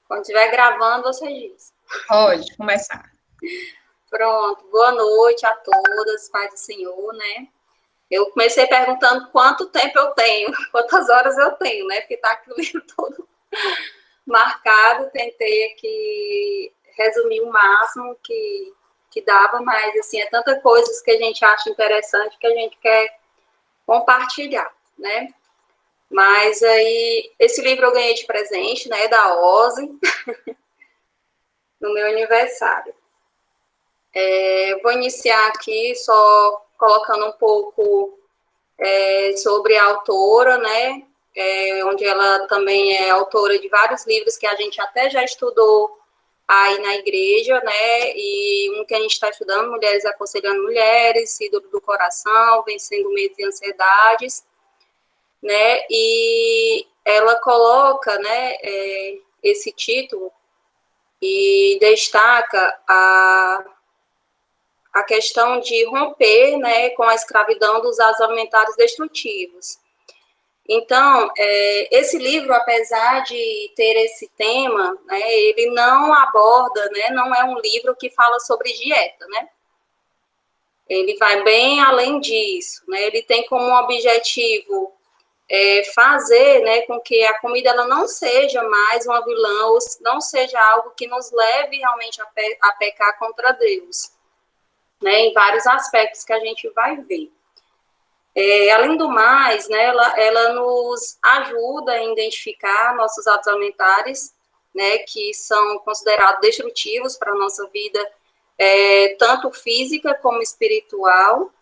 Quando estiver gravando, você diz. Pode começar. Pronto, boa noite a todas, paz do Senhor, né? Eu comecei perguntando quanto tempo eu tenho, quantas horas eu tenho, né? Porque tá aqui o livro todo marcado, tentei aqui resumir o máximo que dava, mas, assim, é tanta coisa que a gente acha interessante que a gente quer compartilhar, né? Mas aí, esse livro eu ganhei de presente, né, da OSE, no meu aniversário. Vou iniciar aqui só colocando um pouco sobre a autora, né, onde ela também é autora de vários livros que a gente até já estudou aí na igreja, né, e um que a gente está estudando, Mulheres Aconselhando Mulheres, Ídolo do Coração, Vencendo Medos e Ansiedades, né, e ela coloca, né, esse título e destaca a questão de romper, né, com a escravidão dos hábitos alimentares destrutivos. Então, esse livro, apesar de ter esse tema, né, ele não aborda, né, não é um livro que fala sobre dieta, né? Ele vai bem além disso, né? Ele tem como objetivo fazer, né, com que a comida ela não seja mais uma vilã, ou não seja algo que nos leve realmente a pecar contra Deus, né, em vários aspectos que a gente vai ver. Além do mais, né, ela nos ajuda a identificar nossos hábitos alimentares, né, que são considerados destrutivos para a nossa vida, tanto física como espiritual.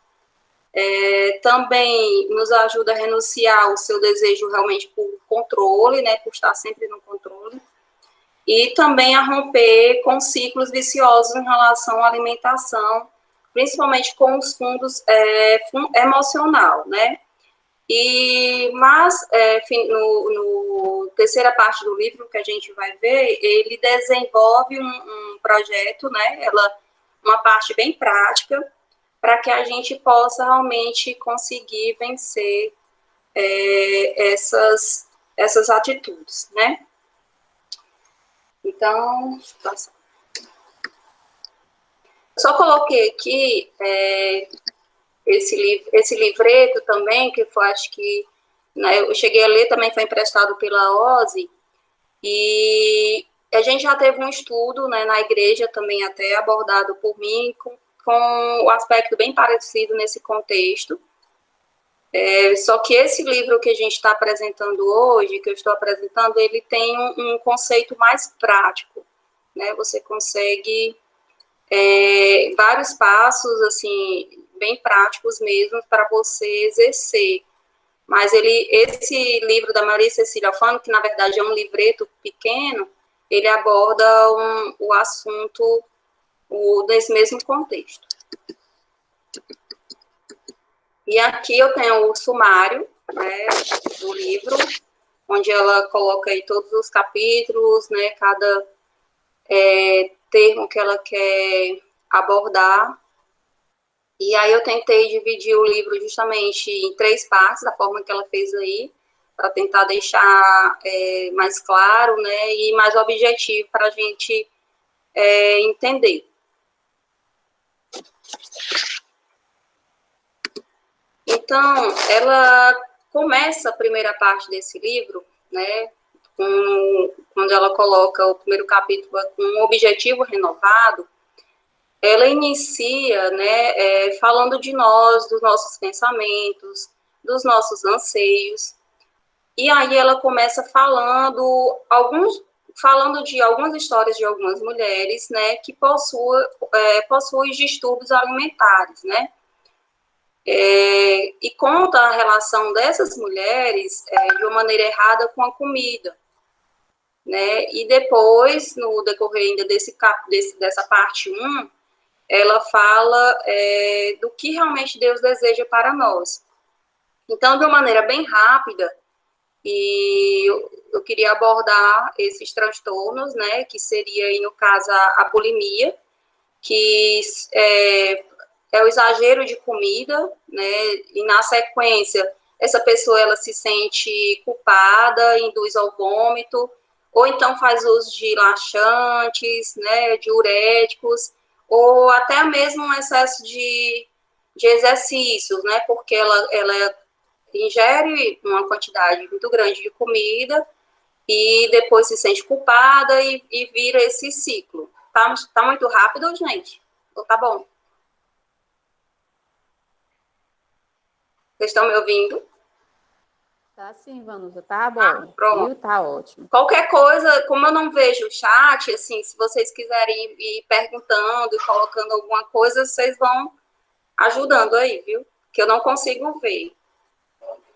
Também nos ajuda a renunciar o seu desejo realmente por controle, né, por estar sempre no controle, e também a romper com ciclos viciosos em relação à alimentação, principalmente com os fundos emocional, né? Mas no terceira parte do livro que a gente vai ver, ele desenvolve um projeto, né? Uma parte bem prática para que a gente possa realmente conseguir vencer essas atitudes, né? Então, só coloquei aqui esse livreto também, que foi, acho que, né, eu cheguei a ler, também foi emprestado pela OSE, e a gente já teve um estudo, né, na igreja também até abordado por mim, com o aspecto bem parecido nesse contexto. Só que esse livro que a gente está apresentando hoje, que eu estou apresentando, ele tem um conceito mais prático, né? Você consegue vários passos, assim, bem práticos mesmo, para você exercer. Mas esse livro da Maria Cecília Alfano, que na verdade é um livreto pequeno, ele aborda o assunto nesse mesmo contexto. E aqui eu tenho o sumário, né, do livro, onde ela coloca aí todos os capítulos, né, cada termo que ela quer abordar. E aí eu tentei dividir o livro justamente em 3 partes, da forma que ela fez aí, para tentar deixar mais claro, né, e mais objetivo para a gente entender. Então, ela começa a primeira parte desse livro, né, quando ela coloca o primeiro capítulo com um objetivo renovado. Ela inicia, né, falando de nós, dos nossos pensamentos, dos nossos anseios, e aí ela começa falando de algumas histórias de algumas mulheres, né, que possuem distúrbios alimentares, né, e conta a relação dessas mulheres de uma maneira errada com a comida, né, e depois, no decorrer ainda dessa parte 1, ela fala do que realmente Deus deseja para nós. Então, de uma maneira bem rápida, e eu queria abordar esses transtornos, né, que seria, aí, no caso, a bulimia, que é o exagero de comida, né, e na sequência, essa pessoa, ela se sente culpada, induz ao vômito, ou então faz uso de laxantes, né, diuréticos, ou até mesmo um excesso de exercícios, né, porque ela ingere uma quantidade muito grande de comida e depois se sente culpada e vira esse ciclo. Tá muito rápido, gente? Ou tá bom? Vocês estão me ouvindo? Tá sim, Vanusa, tá bom. Pronto. Viu? Tá ótimo. Qualquer coisa, como eu não vejo o chat, assim, se vocês quiserem ir perguntando e colocando alguma coisa, vocês vão ajudando aí, viu? Que eu não consigo ver,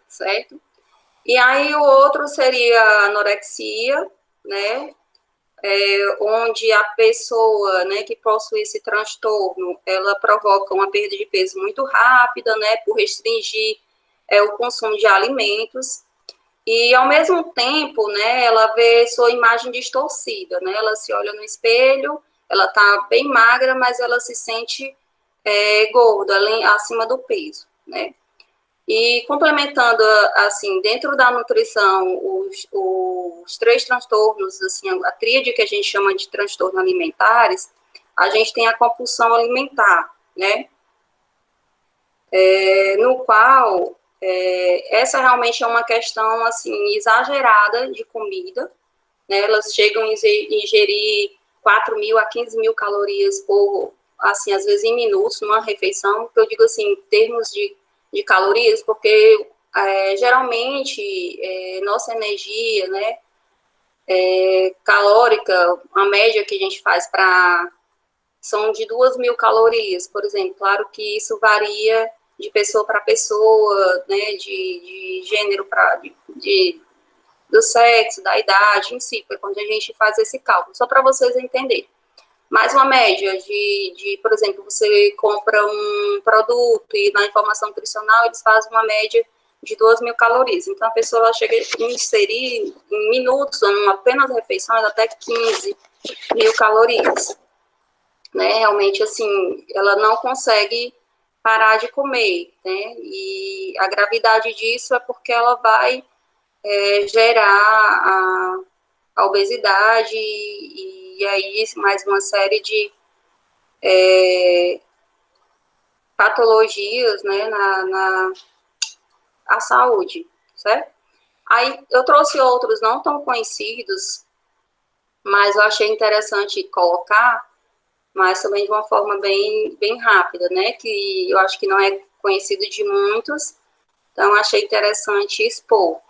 certo? E aí o outro seria a anorexia, né? Onde a pessoa, né, que possui esse transtorno, ela provoca uma perda de peso muito rápida, né, por restringir o consumo de alimentos. E, ao mesmo tempo, né, ela vê sua imagem distorcida, né, ela se olha no espelho, ela tá bem magra, mas ela se sente gorda, acima do peso, né. E complementando, assim, dentro da nutrição, os três transtornos, assim, a tríade que a gente chama de transtornos alimentares, a gente tem a compulsão alimentar, né, no qual essa realmente é uma questão, assim, exagerada de comida, né, elas chegam a ingerir 4.000 a 15.000 calorias por, assim, às vezes em minutos, numa refeição, que eu digo assim, em termos de calorias, porque geralmente nossa energia, né, calórica, a média que a gente faz são de 2.000 calorias, por exemplo. Claro que isso varia de pessoa para pessoa, né, de gênero do sexo, da idade em si, foi quando a gente faz esse cálculo, só para vocês entenderem. Mas uma média por exemplo, você compra um produto e na informação nutricional eles fazem uma média de 2.000 calorias. Então, a pessoa ela chega a inserir em minutos, em apenas refeições, até 15.000 calorias. Né? Realmente, assim, ela não consegue parar de comer, né? E a gravidade disso é porque ela vai gerar a obesidade e aí mais uma série de patologias, né, a saúde, certo? Aí eu trouxe outros não tão conhecidos, mas eu achei interessante colocar, mas também de uma forma bem rápida, né, que eu acho que não é conhecido de muitos, então achei interessante expor,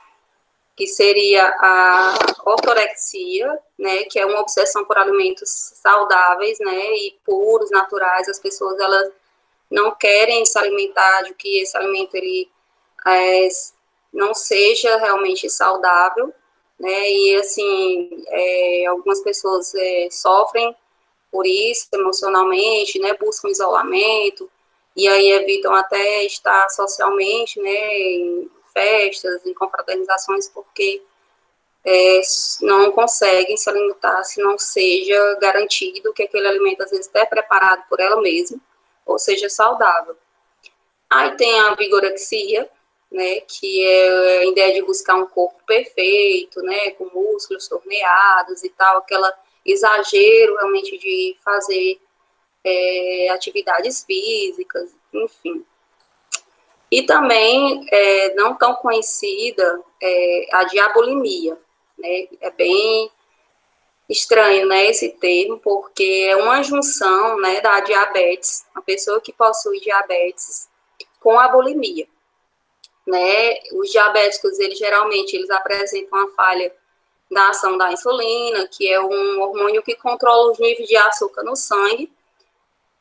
que seria a ortorexia, né, que é uma obsessão por alimentos saudáveis, né, e puros, naturais. As pessoas, elas não querem se alimentar de que esse alimento, ele não seja realmente saudável, né, e, assim, algumas pessoas sofrem por isso, emocionalmente, né, buscam isolamento, e aí evitam até estar socialmente, né, em festas, em confraternizações, porque não conseguem se alimentar se não seja garantido que aquele alimento, às vezes, é preparado por ela mesma, ou seja, saudável. Aí tem a vigorexia, né, que é a ideia de buscar um corpo perfeito, né, com músculos torneados e tal, aquela exagero realmente de fazer atividades físicas, enfim. E também, não tão conhecida, a diabulimia, né? É bem estranho, né, esse termo, porque é uma junção, né, da diabetes, a pessoa que possui diabetes com a bulimia, né? Os diabéticos, eles apresentam uma falha da ação da insulina, que é um hormônio que controla os níveis de açúcar no sangue,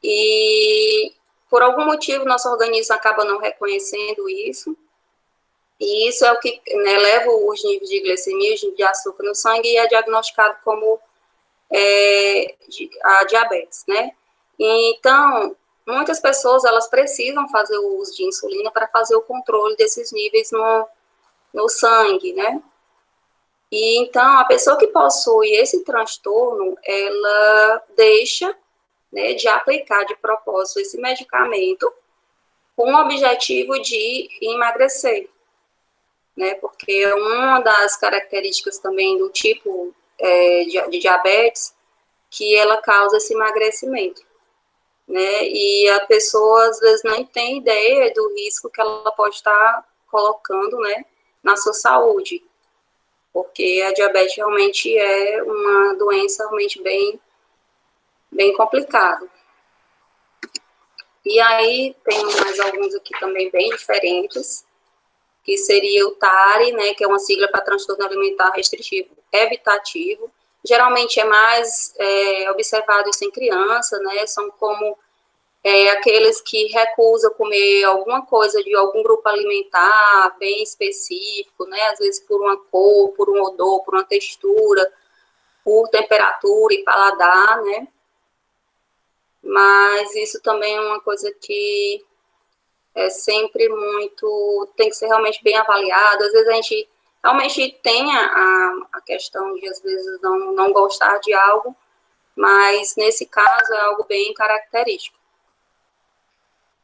e por algum motivo nosso organismo acaba não reconhecendo isso, e isso é o que, né, leva os níveis de glicemia, os níveis de açúcar no sangue, e é diagnosticado como a diabetes, né? Então, muitas pessoas, elas precisam fazer o uso de insulina para fazer o controle desses níveis no sangue, né? E então, a pessoa que possui esse transtorno, ela deixa, né, de aplicar de propósito esse medicamento com o objetivo de emagrecer, né? Porque uma das características também do tipo de diabetes, que ela causa esse emagrecimento, né? E a pessoa, às vezes, não tem ideia do risco que ela pode estar colocando, né, na sua saúde, porque a diabetes realmente é uma doença realmente bem complicada. E aí tem mais alguns aqui também bem diferentes, que seria o TARI, né, que é uma sigla para transtorno alimentar restritivo evitativo. Geralmente é mais observado isso em criança, né, são como aqueles que recusam comer alguma coisa de algum grupo alimentar bem específico, né, às vezes por uma cor, por um odor, por uma textura, por temperatura e paladar, né, mas isso também é uma coisa que é sempre tem que ser realmente bem avaliado. Às vezes a gente realmente tem a questão de, às vezes, não gostar de algo, mas nesse caso é algo bem característico.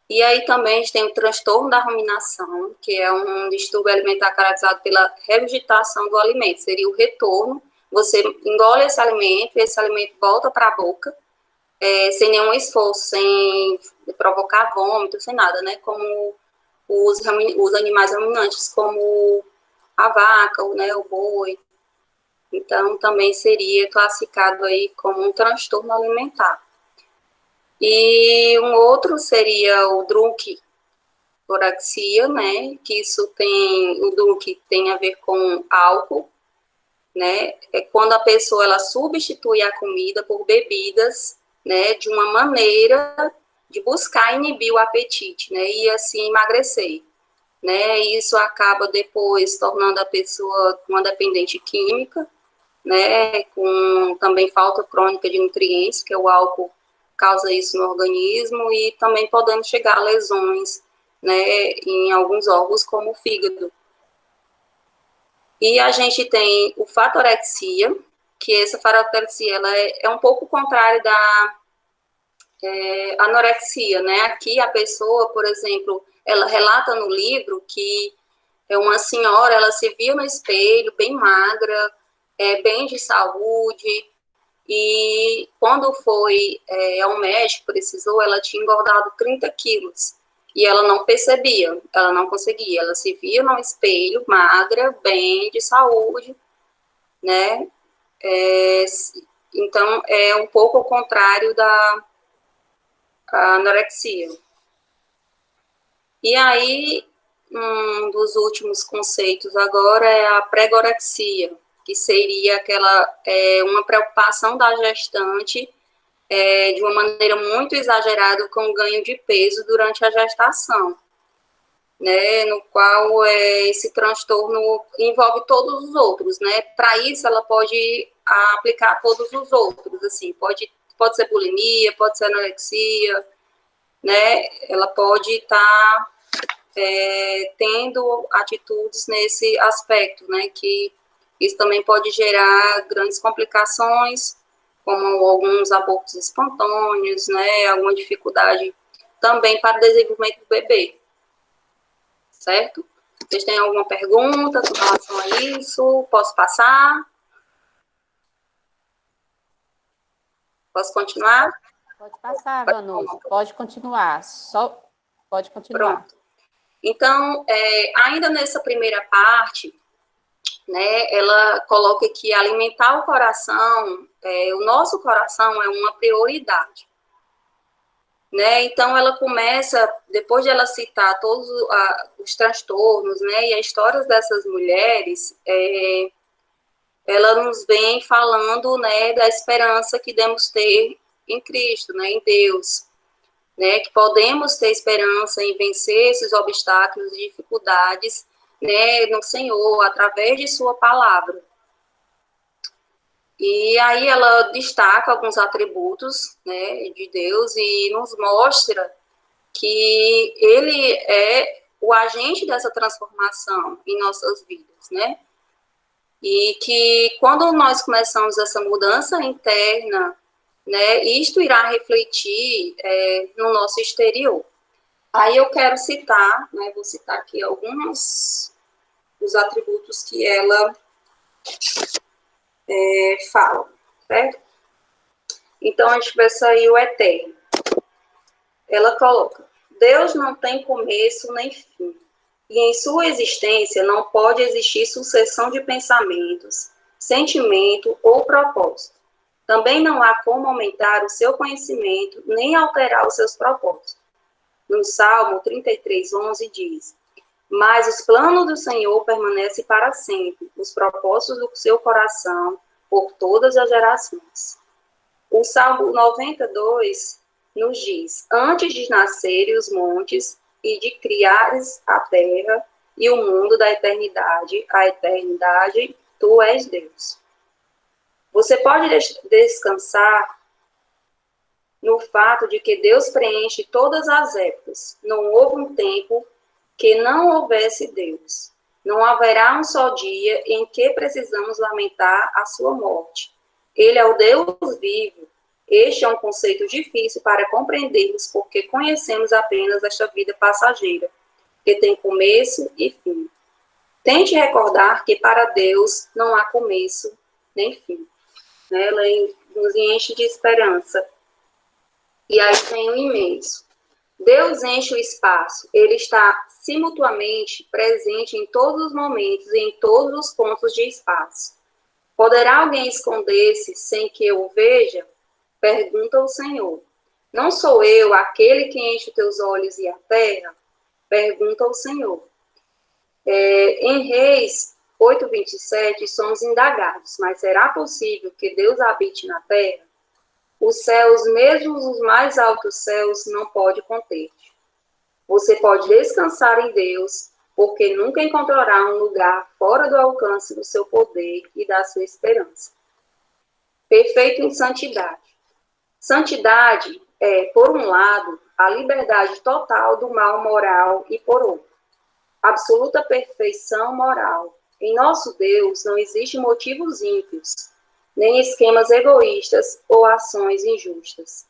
E aí também a gente tem o transtorno da ruminação, que é um distúrbio alimentar caracterizado pela regurgitação do alimento, seria o retorno, você engole esse alimento volta para a boca, sem nenhum esforço, sem provocar vômito, sem nada, né, como os animais ruminantes, como a vaca, né, o boi. Então, também seria classificado aí como um transtorno alimentar. E um outro seria o drunquiorexia, né, que o drunk tem a ver com álcool, né, é quando a pessoa ela substitui a comida por bebidas, né, de uma maneira de buscar inibir o apetite, né, e assim emagrecer, né, e isso acaba depois tornando a pessoa uma dependente química, né, com também falta crônica de nutrientes, que é o álcool causa isso no organismo, e também podendo chegar a lesões, né, em alguns órgãos, como o fígado. E a gente tem o fatorexia, que essa fatorexia ela é um pouco contrária da anorexia, né? Aqui a pessoa, por exemplo, ela relata no livro que uma senhora, ela se viu no espelho, bem magra, bem de saúde, e quando foi ao médico, precisou, ela tinha engordado 30 quilos. E ela não percebia, ela não conseguia. Ela se via no espelho, magra, bem, de saúde, né? Então, é um pouco ao contrário da anorexia. E aí, um dos últimos conceitos agora é a pregorexia, que seria uma preocupação da gestante de uma maneira muito exagerada com o ganho de peso durante a gestação, né, no qual esse transtorno envolve todos os outros, né, para isso ela pode aplicar todos os outros, assim, pode ser bulimia, pode ser anorexia, né, ela pode estar tendo atitudes nesse aspecto, né, que isso também pode gerar grandes complicações, como alguns abortos espontâneos, né, alguma dificuldade também para o desenvolvimento do bebê, certo? Vocês têm alguma pergunta com relação a isso? Posso passar? Posso continuar? Pode passar, Vanusa. Pode continuar. Pode continuar. Pronto. Então, ainda nessa primeira parte, né, ela coloca que alimentar o coração, o nosso coração é uma prioridade. Né, então ela começa, depois de ela citar todos os transtornos, né, e as histórias dessas mulheres, ela nos vem falando, né, da esperança que devemos ter em Cristo, né, em Deus, né, que podemos ter esperança em vencer esses obstáculos e dificuldades, né, no Senhor, através de sua palavra. E aí ela destaca alguns atributos, né, de Deus e nos mostra que ele é o agente dessa transformação em nossas vidas, né? E que quando nós começamos essa mudança interna, né, isto irá refletir no nosso exterior. Aí eu quero citar, né, vou citar aqui alguns dos atributos que ela fala, certo? Então, a gente vai sair o eterno. Ela coloca, Deus não tem começo nem fim, e em sua existência não pode existir sucessão de pensamentos, sentimento ou propósito. Também não há como aumentar o seu conhecimento, nem alterar os seus propósitos. No Salmo 33:11 diz, mas os planos do Senhor permanecem para sempre, os propósitos do seu coração por todas as gerações. O Salmo 92 nos diz, antes de nascerem os montes e de criares a terra e o mundo da eternidade, a eternidade, tu és Deus. Você pode descansar no fato de que Deus preenche todas as épocas. Não houve um tempo que não houvesse Deus. Não haverá um só dia em que precisamos lamentar a sua morte. Ele é o Deus vivo. Este é um conceito difícil para compreendermos porque conhecemos apenas esta vida passageira, que tem começo e fim. Tente recordar que para Deus não há começo nem fim. Ela nos enche de esperança. E aí tem o imenso. Deus enche o espaço. Ele está simultaneamente presente em todos os momentos e em todos os pontos de espaço. Poderá alguém esconder-se sem que eu o veja? Pergunta o Senhor. Não sou eu aquele que enche os teus olhos e a terra? Pergunta o Senhor. Em Reis 8:27, somos indagados, mas será possível que Deus habite na terra? Os céus, mesmo os mais altos céus, não pode conter-te. Você pode descansar em Deus, porque nunca encontrará um lugar fora do alcance do seu poder e da sua esperança. Perfeito em santidade. Santidade é, por um lado, a liberdade total do mal moral e por outro, absoluta perfeição moral. Em nosso Deus não existem motivos ímpios, nem esquemas egoístas ou ações injustas.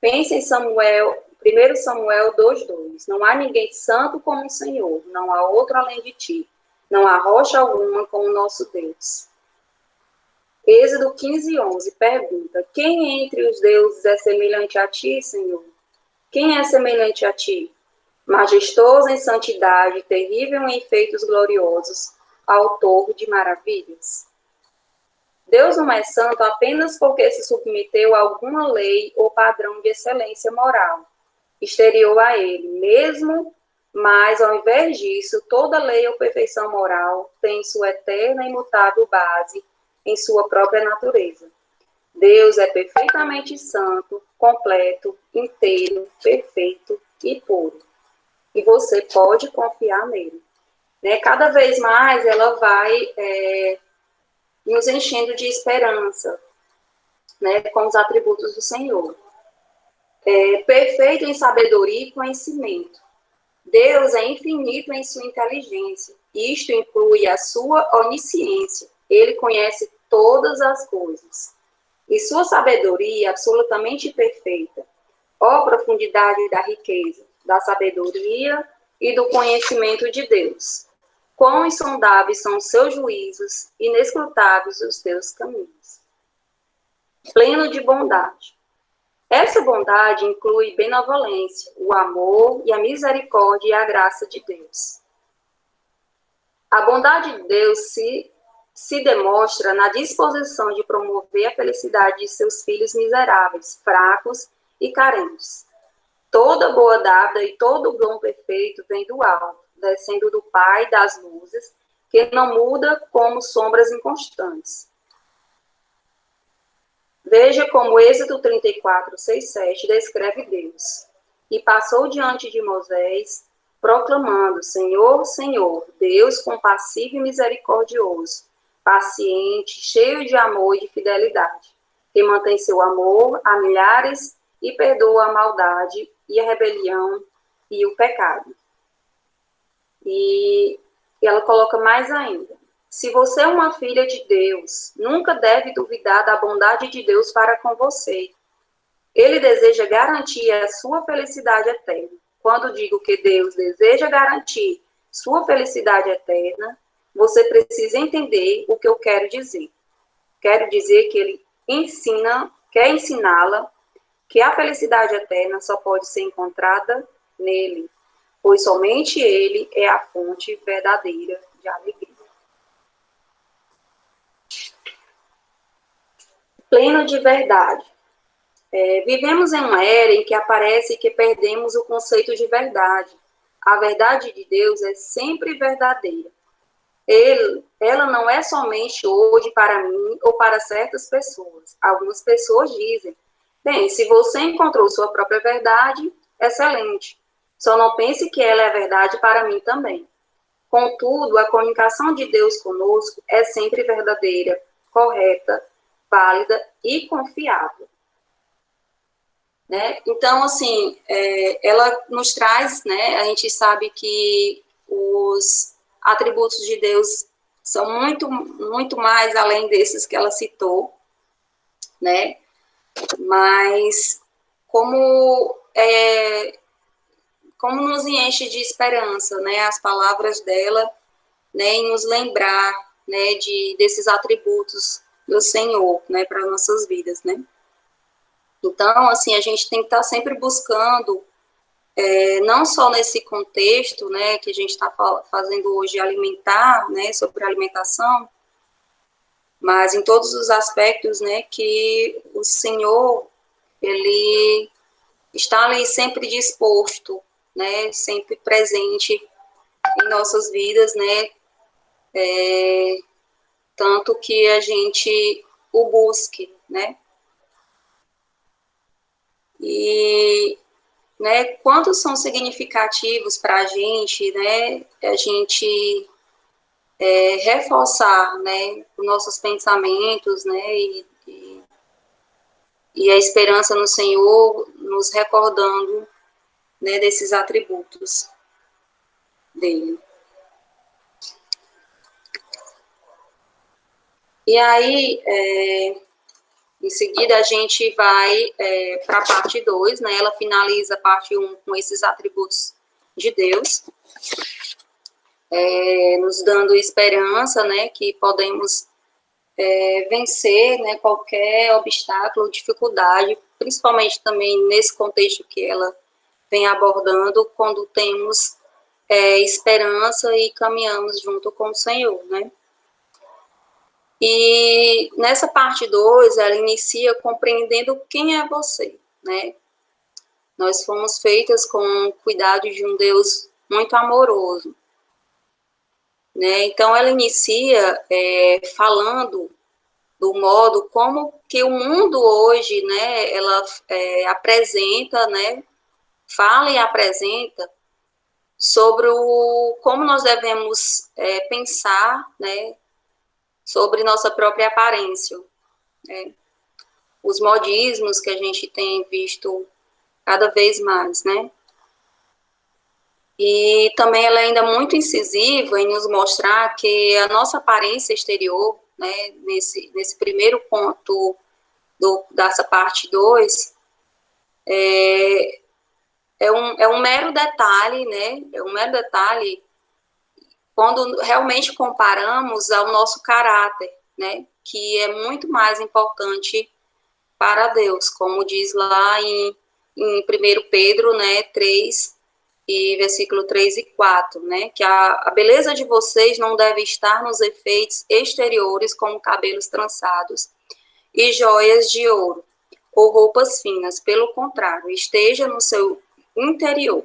Pense em 1 Samuel 2:2. Não há ninguém santo como o Senhor, não há outro além de ti, não há rocha alguma como o nosso Deus. Êxodo 15:11 pergunta, quem entre os deuses é semelhante a ti, Senhor? Quem é semelhante a ti? Majestoso em santidade, terrível em feitos gloriosos, autor de maravilhas. Deus não é santo apenas porque se submeteu a alguma lei ou padrão de excelência moral exterior a ele, mesmo, mas ao invés disso, toda lei ou perfeição moral tem sua eterna e imutável base em sua própria natureza. Deus é perfeitamente santo, completo, inteiro, perfeito e puro. E você pode confiar nele. Cada vez mais ela vai nos enchendo de esperança, com os atributos do Senhor. Perfeito em sabedoria e conhecimento. Deus é infinito em sua inteligência. Isto inclui a sua onisciência. Ele conhece todas as coisas. E sua sabedoria é absolutamente perfeita. Ó profundidade da riqueza, da sabedoria e do conhecimento de Deus. Quão insondáveis são os seus juízos, inescrutáveis os teus caminhos. Pleno de bondade. Essa bondade inclui benevolência, o amor e a misericórdia e a graça de Deus. A bondade de Deus se demonstra na disposição de promover a felicidade de seus filhos miseráveis, fracos e carentes. Toda boa dádiva e todo dom perfeito vem do alto, descendo do Pai das luzes, que não muda como sombras inconstantes. Veja como Êxodo 34:6-7 descreve Deus. E passou diante de Moisés, proclamando, Senhor, Senhor, Deus compassivo e misericordioso, paciente, cheio de amor e de fidelidade, que mantém seu amor a milhares e perdoa a maldade e a rebelião e o pecado. E ela coloca mais ainda. Se você é uma filha de Deus, nunca deve duvidar da bondade de Deus para com você. Ele deseja garantir a sua felicidade eterna. Quando digo que Deus deseja garantir sua felicidade eterna, você precisa entender o que eu quero dizer. quero dizer que ele quer ensiná-la que a felicidade eterna só pode ser encontrada nele, pois somente ele é a fonte verdadeira de alegria. Pleno de verdade. Vivemos em uma era em que aparece que perdemos o conceito de verdade. A verdade de Deus é sempre verdadeira. Ela não é somente hoje para mim ou para certas pessoas. Algumas pessoas dizem, bem, se você encontrou sua própria verdade, excelente. Só não pense que ela é verdade para mim também. Contudo, a comunicação de Deus conosco é sempre verdadeira, correta, válida e confiável. Né? Então, assim, ela nos traz, né, a gente sabe que os atributos de Deus são muito, muito mais além desses que ela citou, né? Mas como nos enche de esperança, né? As palavras dela, né? Em nos lembrar, né? Desses atributos do Senhor, né? Para nossas vidas, né? Então, assim, a gente tem que estar sempre buscando, não só nesse contexto, né, que a gente está fazendo hoje, alimentar, né, sobre alimentação, mas em todos os aspectos, né, que o Senhor, ele está ali sempre disposto, né, sempre presente em nossas vidas, né, tanto que a gente o busque, né, e, né, quantos são significativos para a gente, né, a gente reforçar, né, os nossos pensamentos, né, e a esperança no Senhor, nos recordando, né, desses atributos dele. E aí, em seguida, a gente vai para a parte 2, né? Ela finaliza a parte 1 com esses atributos de Deus, nos dando esperança, né? Que podemos vencer, né, qualquer obstáculo, dificuldade, principalmente também nesse contexto que ela vem abordando, quando temos esperança e caminhamos junto com o Senhor, né? E nessa parte 2, ela inicia compreendendo quem é você, né? Nós fomos feitas com o cuidado de um Deus muito amoroso, né? Então, ela inicia falando do modo como que o mundo hoje, né, ela apresenta, né, fala e apresenta sobre como nós devemos pensar, né, sobre nossa própria aparência, né, os modismos que a gente tem visto cada vez mais, né, e também ela é ainda muito incisiva em nos mostrar que a nossa aparência exterior, né, nesse primeiro ponto dessa parte 2, é um mero detalhe, né, é um mero detalhe quando realmente comparamos ao nosso caráter, né, que é muito mais importante para Deus, como diz lá em 1 Pedro, né, 3, e versículo 3 e 4, né, que a beleza de vocês não deve estar nos efeitos exteriores, como cabelos trançados e joias de ouro, ou roupas finas, pelo contrário, esteja no seu interior,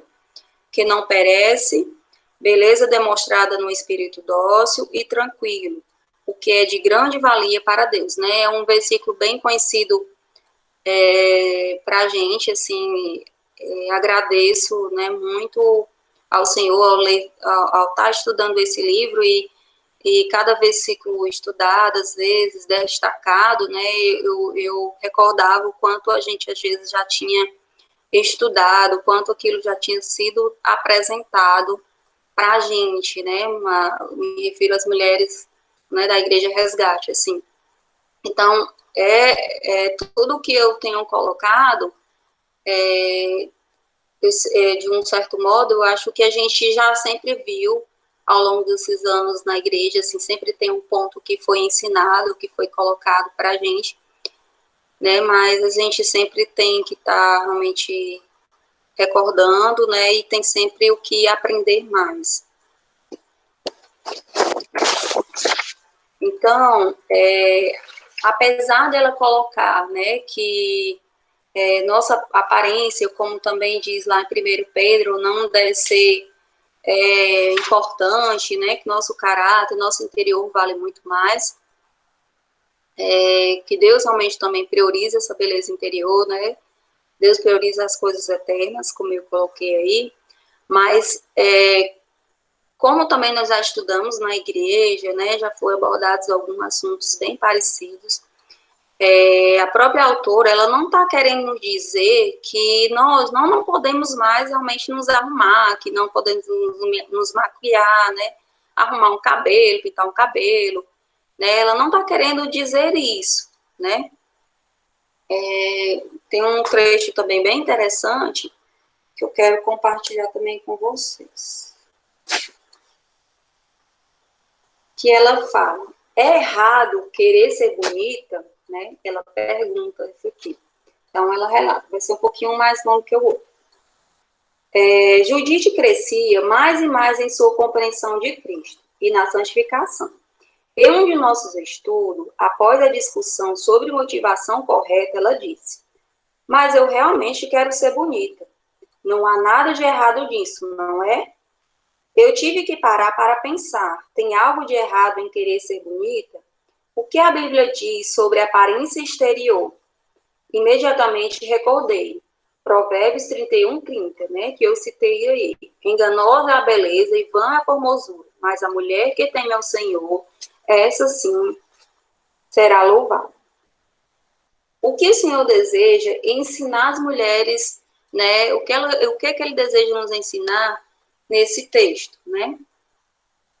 que não perece, beleza demonstrada no espírito dócil e tranquilo, o que é de grande valia para Deus, né, é um versículo bem conhecido para a gente, assim, agradeço, né, muito ao Senhor ao estar estudando esse livro e cada versículo estudado, às vezes, destacado, né, eu recordava o quanto a gente, às vezes, já tinha estudado, o quanto aquilo já tinha sido apresentado para a gente, né, me refiro às mulheres, né, da Igreja Resgate, assim. Então, tudo que eu tenho colocado, de um certo modo, eu acho que a gente já sempre viu ao longo desses anos na igreja, assim, sempre tem um ponto que foi ensinado, que foi colocado para a gente, né, mas a gente sempre tem que estar realmente recordando, né, e tem sempre o que aprender mais. Então, apesar dela colocar, né, que nossa aparência, como também diz lá em 1 Pedro, não deve ser importante, né, que nosso caráter, nosso interior vale muito mais, que Deus realmente também prioriza essa beleza interior, né, Deus prioriza as coisas eternas, como eu coloquei aí, mas como também nós já estudamos na igreja, né, já foi abordados alguns assuntos bem parecidos, a própria autora, ela não está querendo dizer que nós não podemos mais realmente nos arrumar, que não podemos nos maquiar, né, arrumar um cabelo, pintar um cabelo, né, ela não está querendo dizer isso, né. Tem um trecho também bem interessante que eu quero compartilhar também com vocês. Que ela fala, é errado querer ser bonita, né? Ela pergunta isso aqui. Então, ela relata, vai ser um pouquinho mais longo que o outro. Judite crescia mais e mais em sua compreensão de Cristo e na santificação. Em um de nossos estudos, após a discussão sobre motivação correta, ela disse, mas eu realmente quero ser bonita. Não há nada de errado nisso, não é? Eu tive que parar para pensar, tem algo de errado em querer ser bonita? O que a Bíblia diz sobre a aparência exterior? Imediatamente recordei, Provérbios 31:30, né, que eu citei aí. Enganosa é a beleza e vã a formosura, mas a mulher que teme ao Senhor, essa sim será louvada. O que o Senhor deseja é ensinar as mulheres, né, o que ele deseja nos ensinar nesse texto, né?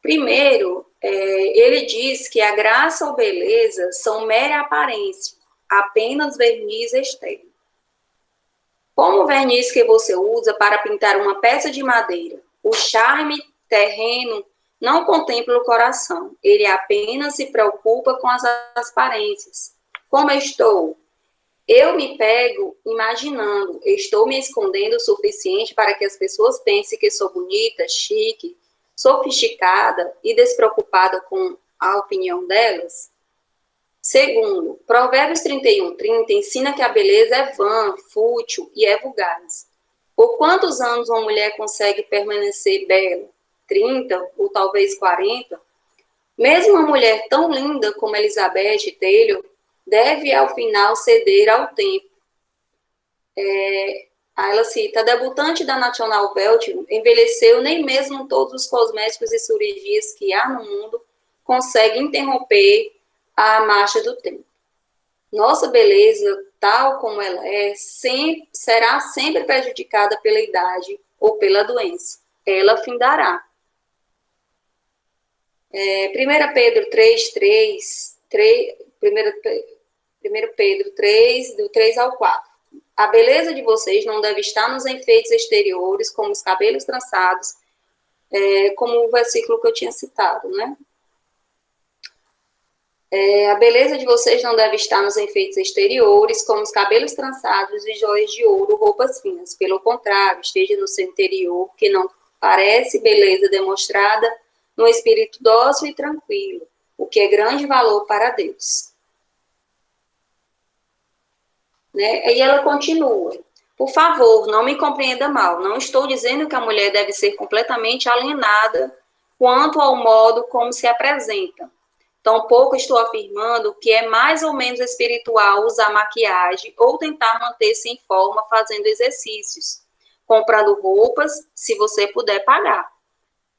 Primeiro, ele diz que a graça ou beleza são mera aparência, apenas verniz externo. Como o verniz que você usa para pintar uma peça de madeira, o charme terreno não contempla o coração, ele apenas se preocupa com as aparências. Como eu estou? Eu me pego imaginando, estou me escondendo o suficiente para que as pessoas pensem que sou bonita, chique, sofisticada e despreocupada com a opinião delas? Segundo, Provérbios 31:30 ensina que a beleza é vã, fútil e é fugaz. Por quantos anos uma mulher consegue permanecer bela? 30 ou talvez 40? Mesmo uma mulher tão linda como Elizabeth Taylor deve, ao final, ceder ao tempo. Ela cita, a debutante da National Baltimore envelheceu, nem mesmo todos os cosméticos e cirurgias que há no mundo conseguem interromper a marcha do tempo. Nossa beleza, tal como ela é, será sempre prejudicada pela idade ou pela doença. Ela findará. 1 Pedro 3, 1 Pedro 3, do 3 ao 4. A beleza de vocês não deve estar nos enfeites exteriores, como os cabelos trançados, como o versículo que eu tinha citado, né? A beleza de vocês não deve estar nos enfeites exteriores, como os cabelos trançados e joias de ouro, roupas finas. Pelo contrário, esteja no seu interior, que não parece beleza demonstrada no espírito dócil e tranquilo, o que é grande valor para Deus. Né? E ela continua. Por favor, não me compreenda mal. Não estou dizendo que a mulher deve ser completamente alienada quanto ao modo como se apresenta. Tampouco estou afirmando que é mais ou menos espiritual usar maquiagem ou tentar manter-se em forma fazendo exercícios, comprando roupas, se você puder pagar,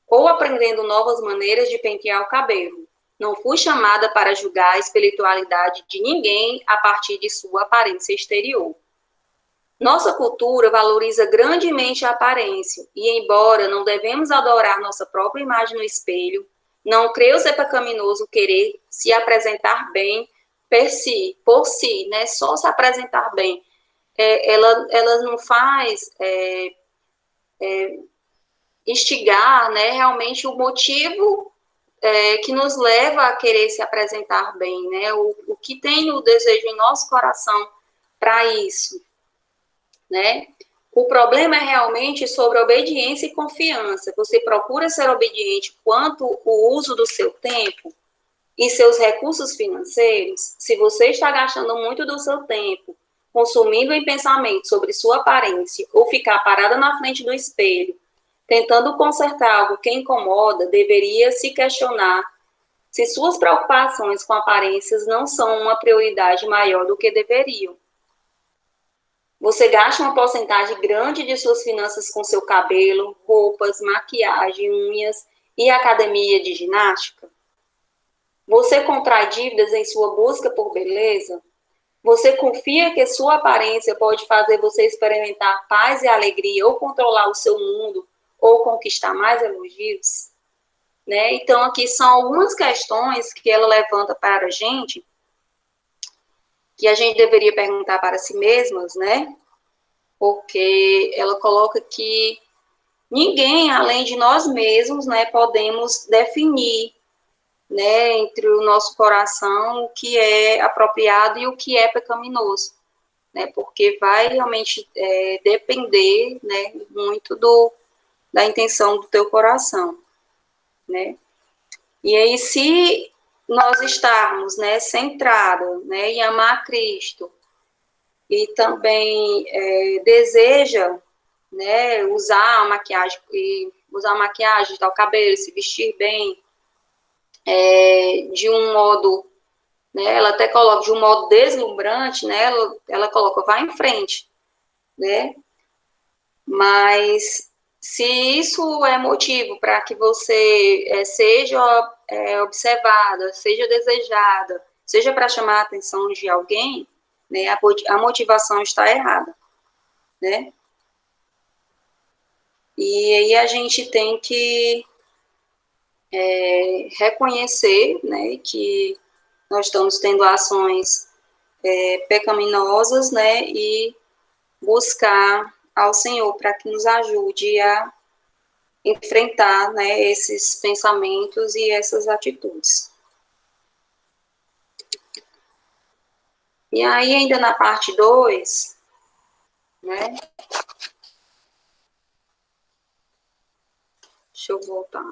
ou aprendendo novas maneiras de pentear o cabelo. Não fui chamada para julgar a espiritualidade de ninguém a partir de sua aparência exterior. Nossa cultura valoriza grandemente a aparência e, embora não devemos adorar nossa própria imagem no espelho, não creio ser pecaminoso querer se apresentar bem por si, né? Só se apresentar bem. Ela não faz instigar, né, realmente o motivo que nos leva a querer se apresentar bem, né, o que tem o desejo em nosso coração para isso, né. O problema é realmente sobre obediência e confiança. Você procura ser obediente quanto o uso do seu tempo e seus recursos financeiros. Se você está gastando muito do seu tempo consumindo em pensamento sobre sua aparência ou ficar parada na frente do espelho, tentando consertar algo que incomoda, deveria se questionar se suas preocupações com aparências não são uma prioridade maior do que deveriam. Você gasta uma porcentagem grande de suas finanças com seu cabelo, roupas, maquiagem, unhas e academia de ginástica? Você contrai dívidas em sua busca por beleza? Você confia que sua aparência pode fazer você experimentar paz e alegria ou controlar o seu mundo ou conquistar mais elogios? Né? Então, aqui são algumas questões que ela levanta para a gente, que a gente deveria perguntar para si mesmas, né? Porque ela coloca que ninguém, além de nós mesmos, né, podemos definir, né, entre o nosso coração o que é apropriado e o que é pecaminoso, né, porque vai realmente depender, né, muito da intenção do teu coração, né. E aí, se nós estarmos, né, centrados, né, em amar Cristo e também deseja, né, usar a maquiagem, tal cabelo, se vestir bem, de um modo, né, ela até coloca de um modo deslumbrante, né, ela coloca, vai em frente, né, mas se isso é motivo para que você seja observada, seja desejada, seja para chamar a atenção de alguém, né, a motivação está errada, né? E aí a gente tem que reconhecer, né, que nós estamos tendo ações pecaminosas, né, e buscar ao Senhor para que nos ajude a enfrentar, né, esses pensamentos e essas atitudes. E aí, ainda na parte 2, né, deixa eu voltar.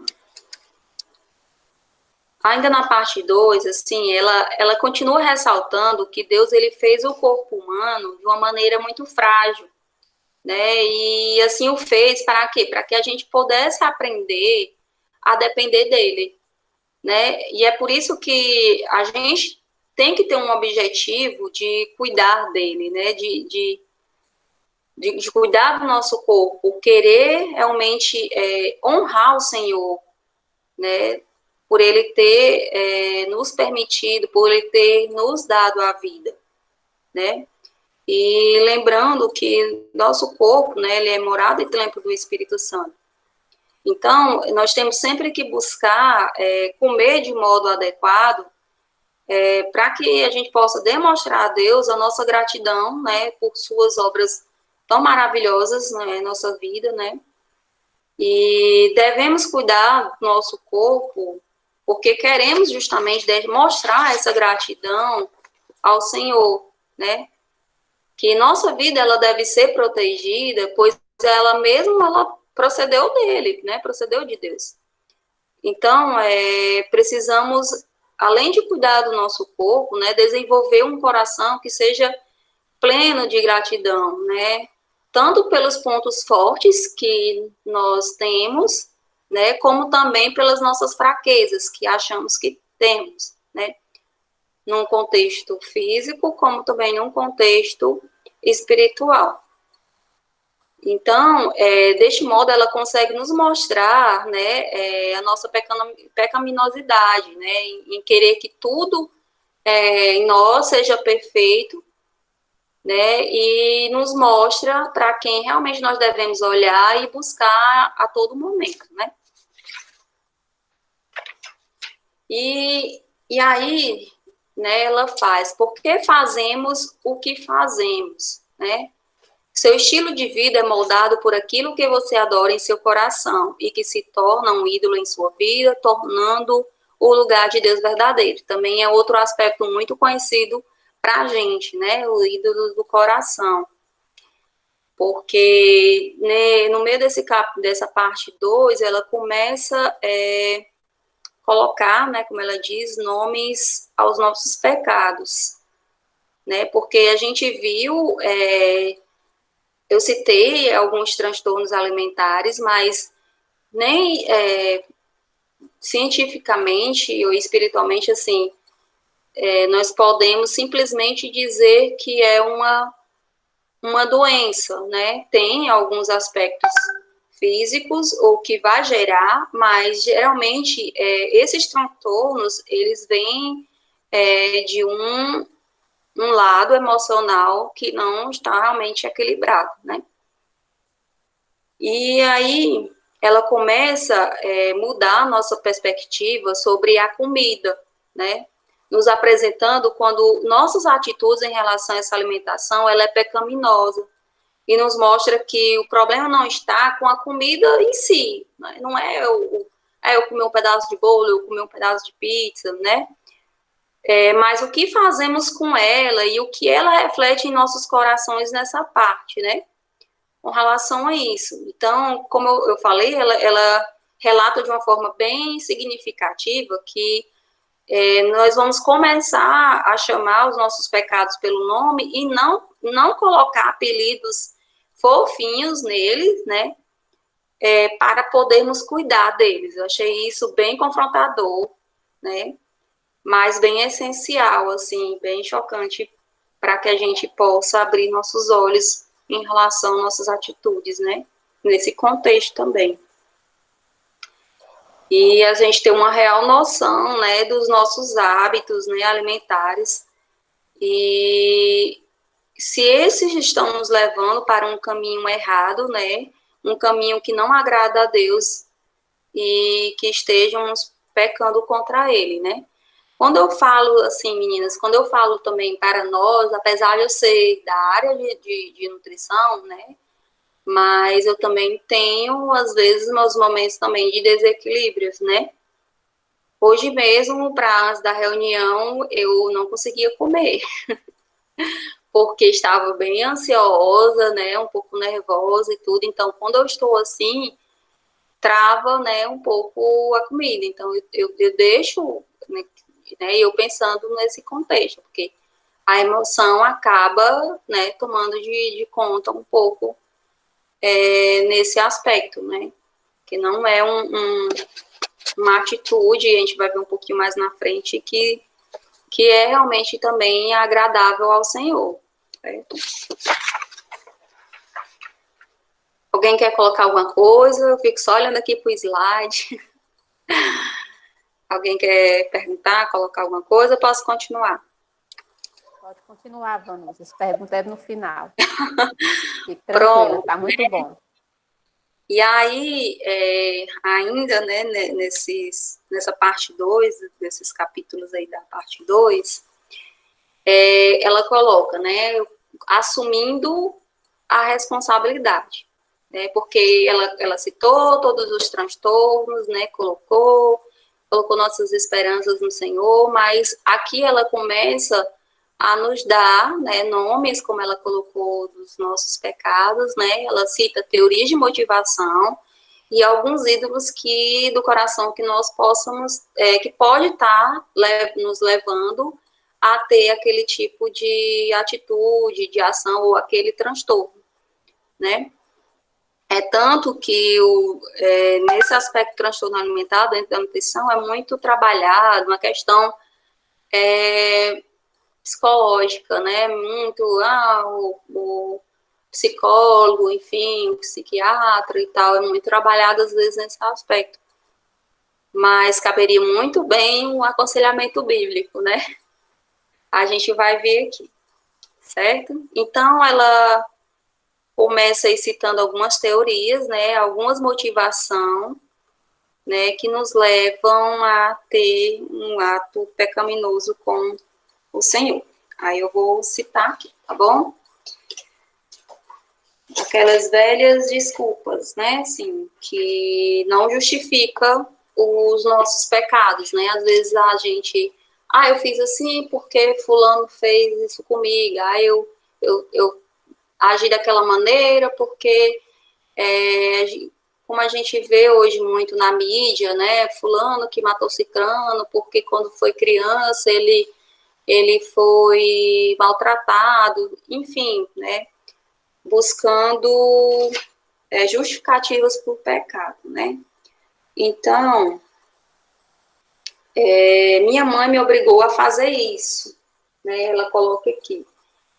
Ainda na parte 2, assim, ela continua ressaltando que Deus ele fez o corpo humano de uma maneira muito frágil, né? E assim o fez para quê? Para que a gente pudesse aprender a depender dele, né? E é por isso que a gente tem que ter um objetivo de cuidar dele, né? De cuidar do nosso corpo, querer realmente honrar o Senhor, né? Por ele ter nos permitido, por ele ter nos dado a vida, né? E lembrando que nosso corpo, né, ele é morada e templo do Espírito Santo. Então, nós temos sempre que buscar comer de modo adequado para que a gente possa demonstrar a Deus a nossa gratidão, né, por suas obras tão maravilhosas na nossa vida, né? E devemos cuidar do nosso corpo porque queremos justamente mostrar essa gratidão ao Senhor, né? Que nossa vida ela deve ser protegida, pois ela procedeu dele, né? Procedeu de Deus. Então, precisamos, além de cuidar do nosso corpo, né, desenvolver um coração que seja pleno de gratidão, né? Tanto pelos pontos fortes que nós temos, né, como também pelas nossas fraquezas que achamos que temos, né? Num contexto físico, como também num contexto espiritual. Então, deste modo, ela consegue nos mostrar, né, a nossa pecaminosidade, né, em querer que tudo em nós seja perfeito, né, e nos mostra para quem realmente nós devemos olhar e buscar a todo momento, né. E aí, né, ela faz, por que fazemos o que fazemos, né? Seu estilo de vida é moldado por aquilo que você adora em seu coração e que se torna um ídolo em sua vida, tornando o lugar de Deus verdadeiro. Também é outro aspecto muito conhecido para a gente, né? O ídolo do coração. Porque né, no meio dessa parte 2, ela começa a colocar, né, como ela diz, nomes aos nossos pecados. Né? Porque a gente viu... eu citei alguns transtornos alimentares, mas nem cientificamente ou espiritualmente, assim, nós podemos simplesmente dizer que é uma doença, né? Tem alguns aspectos físicos ou que vai gerar, mas geralmente esses transtornos, eles vêm de um lado emocional que não está realmente equilibrado, né? E aí ela começa a mudar a nossa perspectiva sobre a comida, né? Nos apresentando quando nossas atitudes em relação a essa alimentação, ela é pecaminosa. E nos mostra que o problema não está com a comida em si, né? Não é eu comer um pedaço de bolo, eu comer um pedaço de pizza, né? Mas o que fazemos com ela e o que ela reflete em nossos corações nessa parte, né? Com relação a isso. Então, como eu falei, ela relata de uma forma bem significativa que nós vamos começar a chamar os nossos pecados pelo nome e não colocar apelidos fofinhos neles, né? Para podermos cuidar deles. Eu achei isso bem confrontador, né? Mas bem essencial, assim, bem chocante para que a gente possa abrir nossos olhos em relação às nossas atitudes, né? Nesse contexto também. E a gente ter uma real noção, né, dos nossos hábitos, né, alimentares. E se esses estão nos levando para um caminho errado, né, um caminho que não agrada a Deus e que estejamos pecando contra Ele, né? Quando eu falo, assim, meninas, quando eu falo também para nós, apesar de eu ser da área de nutrição, né, mas eu também tenho, às vezes, meus momentos também de desequilíbrios, né? Hoje mesmo, para antes da reunião, eu não conseguia comer, porque estava bem ansiosa, né, um pouco nervosa e tudo, então, quando eu estou assim, trava, né, um pouco a comida, então, eu deixo, né, eu pensando nesse contexto, porque a emoção acaba, né, tomando de conta um pouco nesse aspecto, né, que não é uma atitude, a gente vai ver um pouquinho mais na frente, que é realmente também agradável ao Senhor, certo? Alguém quer colocar alguma coisa? Eu fico só olhando aqui para o slide. Alguém quer perguntar, colocar alguma coisa? Eu posso continuar? Pode continuar, Vanessa. As perguntas é no final. Fique tranquila, Pronto. tá muito bom. E aí, ainda, né, nessa parte 2, desses capítulos aí da parte 2, ela coloca, né, assumindo a responsabilidade, né, porque ela citou todos os transtornos, né, colocou nossas esperanças no Senhor, mas aqui ela começa a nos dar, né, nomes, como ela colocou, dos nossos pecados, né, ela cita teorias de motivação e alguns ídolos do coração que nós possamos, que pode estar nos levando a ter aquele tipo de atitude, de ação ou aquele transtorno, né. É tanto que nesse aspecto transtorno alimentar, dentro da nutrição, é muito trabalhado uma questão psicológica, né? Muito, o psicólogo, enfim, o psiquiatra e tal, é muito trabalhado às vezes nesse aspecto. Mas caberia muito bem um aconselhamento bíblico, né? A gente vai ver aqui, certo? Então, ela começa aí citando algumas teorias, né? Algumas motivações, né? Que nos levam a ter um ato pecaminoso com o Senhor. Aí eu vou citar aqui, tá bom? aquelas velhas desculpas, né, assim, que não justifica os nossos pecados, né, às vezes a gente, eu fiz assim porque fulano fez isso comigo, eu agi daquela maneira porque, como a gente vê hoje muito na mídia, né, fulano que matou cicrano porque quando foi criança ele foi maltratado, enfim, né, buscando justificativas por pecado, né? Então, minha mãe me obrigou a fazer isso, né? Ela coloca aqui.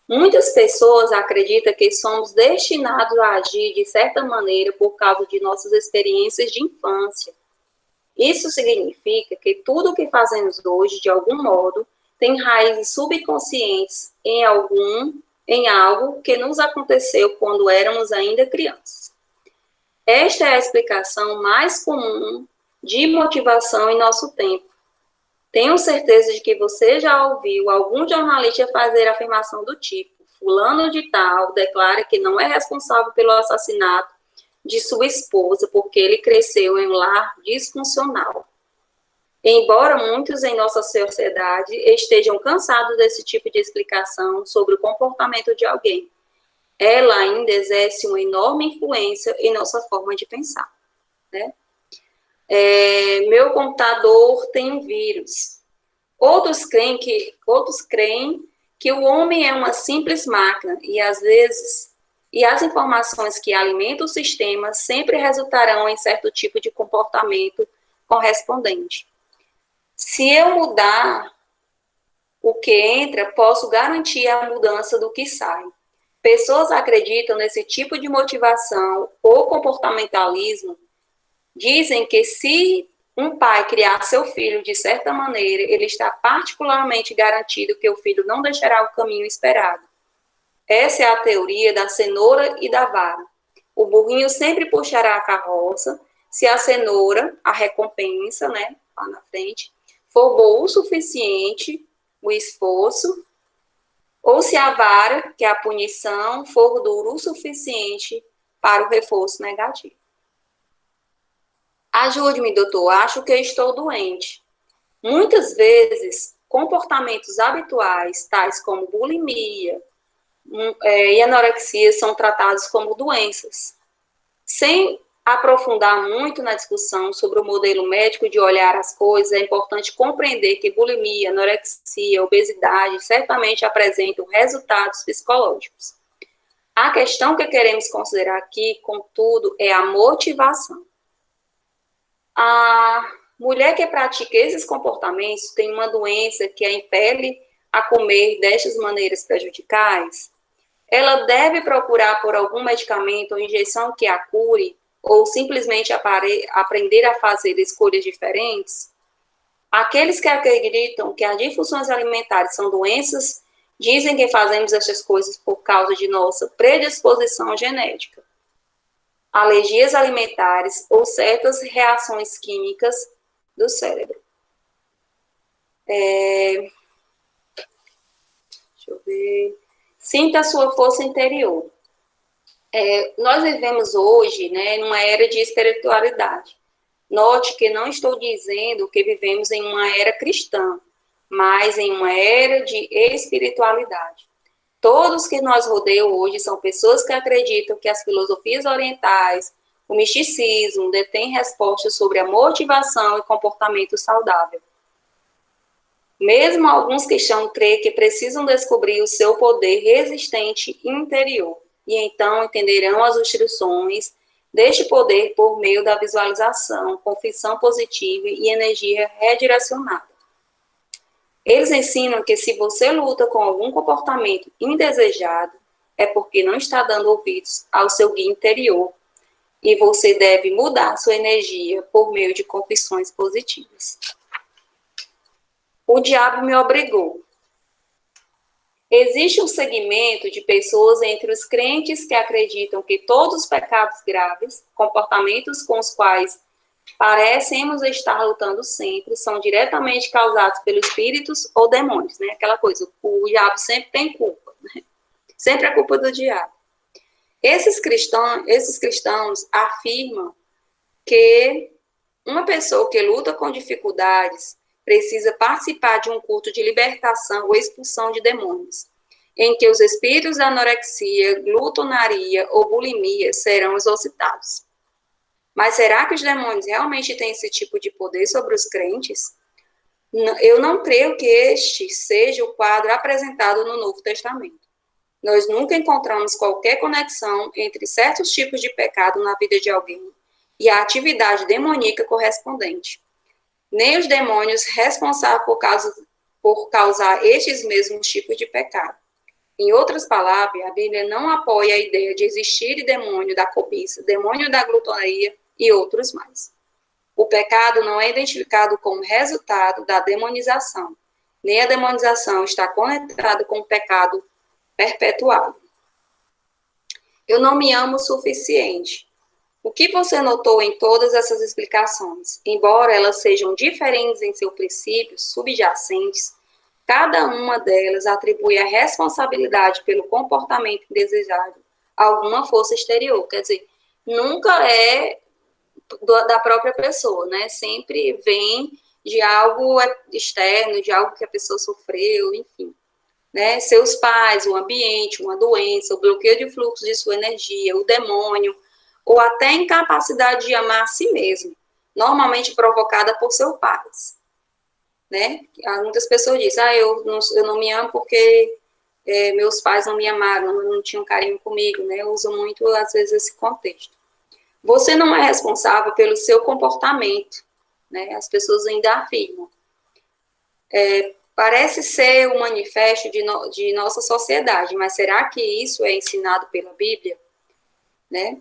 Muitas pessoas acreditam que somos destinados a agir de certa maneira por causa de nossas experiências de infância. Isso significa que tudo o que fazemos hoje, de algum modo, tem raízes subconscientes em algo que nos aconteceu quando éramos ainda crianças. Esta é a explicação mais comum de motivação em nosso tempo. Tenho certeza de que você já ouviu algum jornalista fazer afirmação do tipo: fulano de tal declara que não é responsável pelo assassinato de sua esposa porque ele cresceu em um lar disfuncional. Embora muitos em nossa sociedade estejam cansados desse tipo de explicação sobre o comportamento de alguém, ela ainda exerce uma enorme influência em nossa forma de pensar, né? Meu computador tem um vírus. Outros creem que o homem é uma simples máquina e as informações que alimentam o sistema sempre resultarão em certo tipo de comportamento correspondente. Se eu mudar o que entra, posso garantir a mudança do que sai. Pessoas acreditam nesse tipo de motivação ou comportamentalismo, dizem que se um pai criar seu filho de certa maneira, ele está particularmente garantido que o filho não deixará o caminho esperado. Essa é a teoria da cenoura e da vara. O burrinho sempre puxará a carroça, se a cenoura, a recompensa, né, lá na frente, for boa o suficiente, o esforço, ou se a vara, que é a punição, for duro o suficiente para o reforço negativo. Ajude-me, doutor, acho que estou doente. Muitas vezes, comportamentos habituais, tais como bulimia e anorexia, são tratados como doenças. Sem aprofundar muito na discussão sobre o modelo médico de olhar as coisas, é importante compreender que bulimia, anorexia, obesidade certamente apresentam resultados psicológicos. A questão que queremos considerar aqui, contudo, é a motivação. A mulher que pratica esses comportamentos tem uma doença que a impele a comer destas maneiras prejudiciais? Ela deve procurar por algum medicamento ou injeção que a cure, ou simplesmente aprender a fazer escolhas diferentes? Aqueles que acreditam que as disfunções alimentares são doenças, dizem que fazemos essas coisas por causa de nossa predisposição genética, alergias alimentares ou certas reações químicas do cérebro. Deixa eu ver. Sinta a sua força interior. Nós vivemos hoje, né, numa era de espiritualidade. Note que não estou dizendo que vivemos em uma era cristã, mas em uma era de espiritualidade. Todos que nós rodeiam hoje são pessoas que acreditam que as filosofias orientais, o misticismo, detêm respostas sobre a motivação e comportamento saudável. Mesmo alguns cristãos creem que precisam descobrir o seu poder resistente interior, e então entenderão as instruções deste poder por meio da visualização, confissão positiva e energia redirecionada. Eles ensinam que se você luta com algum comportamento indesejado, é porque não está dando ouvidos ao seu guia interior, e você deve mudar sua energia por meio de confissões positivas. O diabo me obrigou. Existe um segmento de pessoas entre os crentes que acreditam que todos os pecados graves, comportamentos com os quais parecemos estar lutando sempre, são diretamente causados pelos espíritos ou demônios, né? Aquela coisa, o diabo sempre tem culpa, né? Sempre é culpa do diabo. Esses cristãos afirmam que uma pessoa que luta com dificuldades precisa participar de um culto de libertação ou expulsão de demônios, em que os espíritos da anorexia, glutonaria ou bulimia serão exorcitados. Mas será que os demônios realmente têm esse tipo de poder sobre os crentes? Eu não creio que este seja o quadro apresentado no Novo Testamento. Nós nunca encontramos qualquer conexão entre certos tipos de pecado na vida de alguém e a atividade demoníaca correspondente. Nem os demônios responsáveis por causar estes mesmos tipos de pecado. Em outras palavras, a Bíblia não apoia a ideia de existir demônio da cobiça, demônio da glutonaria e outros mais. O pecado não é identificado como resultado da demonização, nem a demonização está conectada com o pecado perpetuado. Eu não me amo o suficiente. O que você notou em todas essas explicações? Embora elas sejam diferentes em seus princípios subjacentes, cada uma delas atribui a responsabilidade pelo comportamento indesejado a alguma força exterior. Quer dizer, nunca é da própria pessoa, né? Sempre vem de algo externo, de algo que a pessoa sofreu, enfim. Né? Seus pais, o ambiente, uma doença, o bloqueio de fluxo de sua energia, o demônio, ou até a incapacidade de amar a si mesmo, normalmente provocada por seus pais. Né? Muitas pessoas dizem, eu não me amo porque meus pais não me amaram, não tinham carinho comigo, né? Eu uso muito, às vezes, esse contexto. Você não é responsável pelo seu comportamento, né? As pessoas ainda afirmam. Parece ser o manifesto de nossa sociedade, mas será que isso é ensinado pela Bíblia? Né?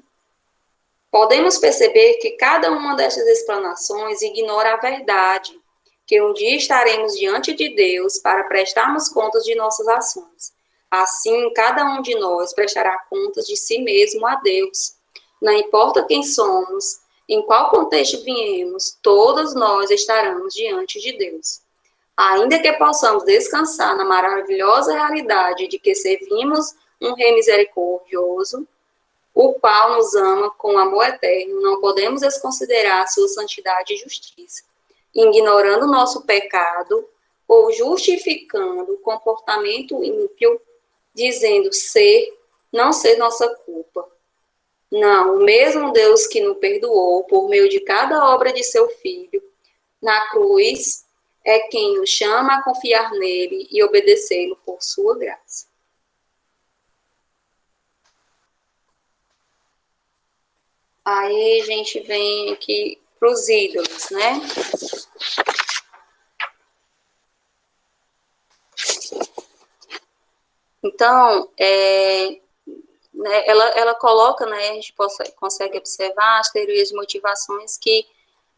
Podemos perceber que cada uma dessas explanações ignora a verdade, que um dia estaremos diante de Deus para prestarmos contas de nossas ações. Assim, cada um de nós prestará contas de si mesmo a Deus. Não importa quem somos, em qual contexto viemos, todos nós estaremos diante de Deus. Ainda que possamos descansar na maravilhosa realidade de que servimos um Rei misericordioso, o qual nos ama com amor eterno, não podemos desconsiderar sua santidade e justiça, ignorando nosso pecado ou justificando o comportamento ímpio, dizendo não ser nossa culpa. Não, o mesmo Deus que nos perdoou por meio de cada obra de seu Filho na cruz é quem nos chama a confiar nele e obedecê-lo por sua graça. Aí a gente vem aqui para os ídolos, né? Então, né, ela coloca, né, a gente consegue observar as teorias de motivações que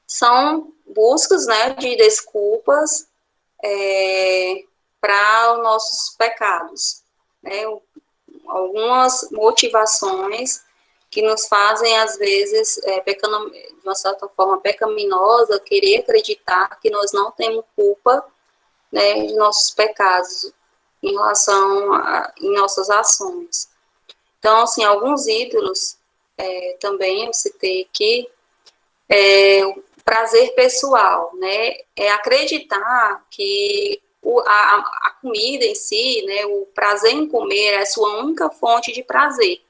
são buscas, né, de desculpas para os nossos pecados, né, algumas motivações que nos fazem, às vezes, de uma certa forma pecaminosa, querer acreditar que nós não temos culpa, né, de nossos pecados em relação em nossas ações. Então, assim, alguns ídolos também eu citei aqui, o prazer pessoal, né, é acreditar que a comida em si, né, o prazer em comer é a sua única fonte de prazer,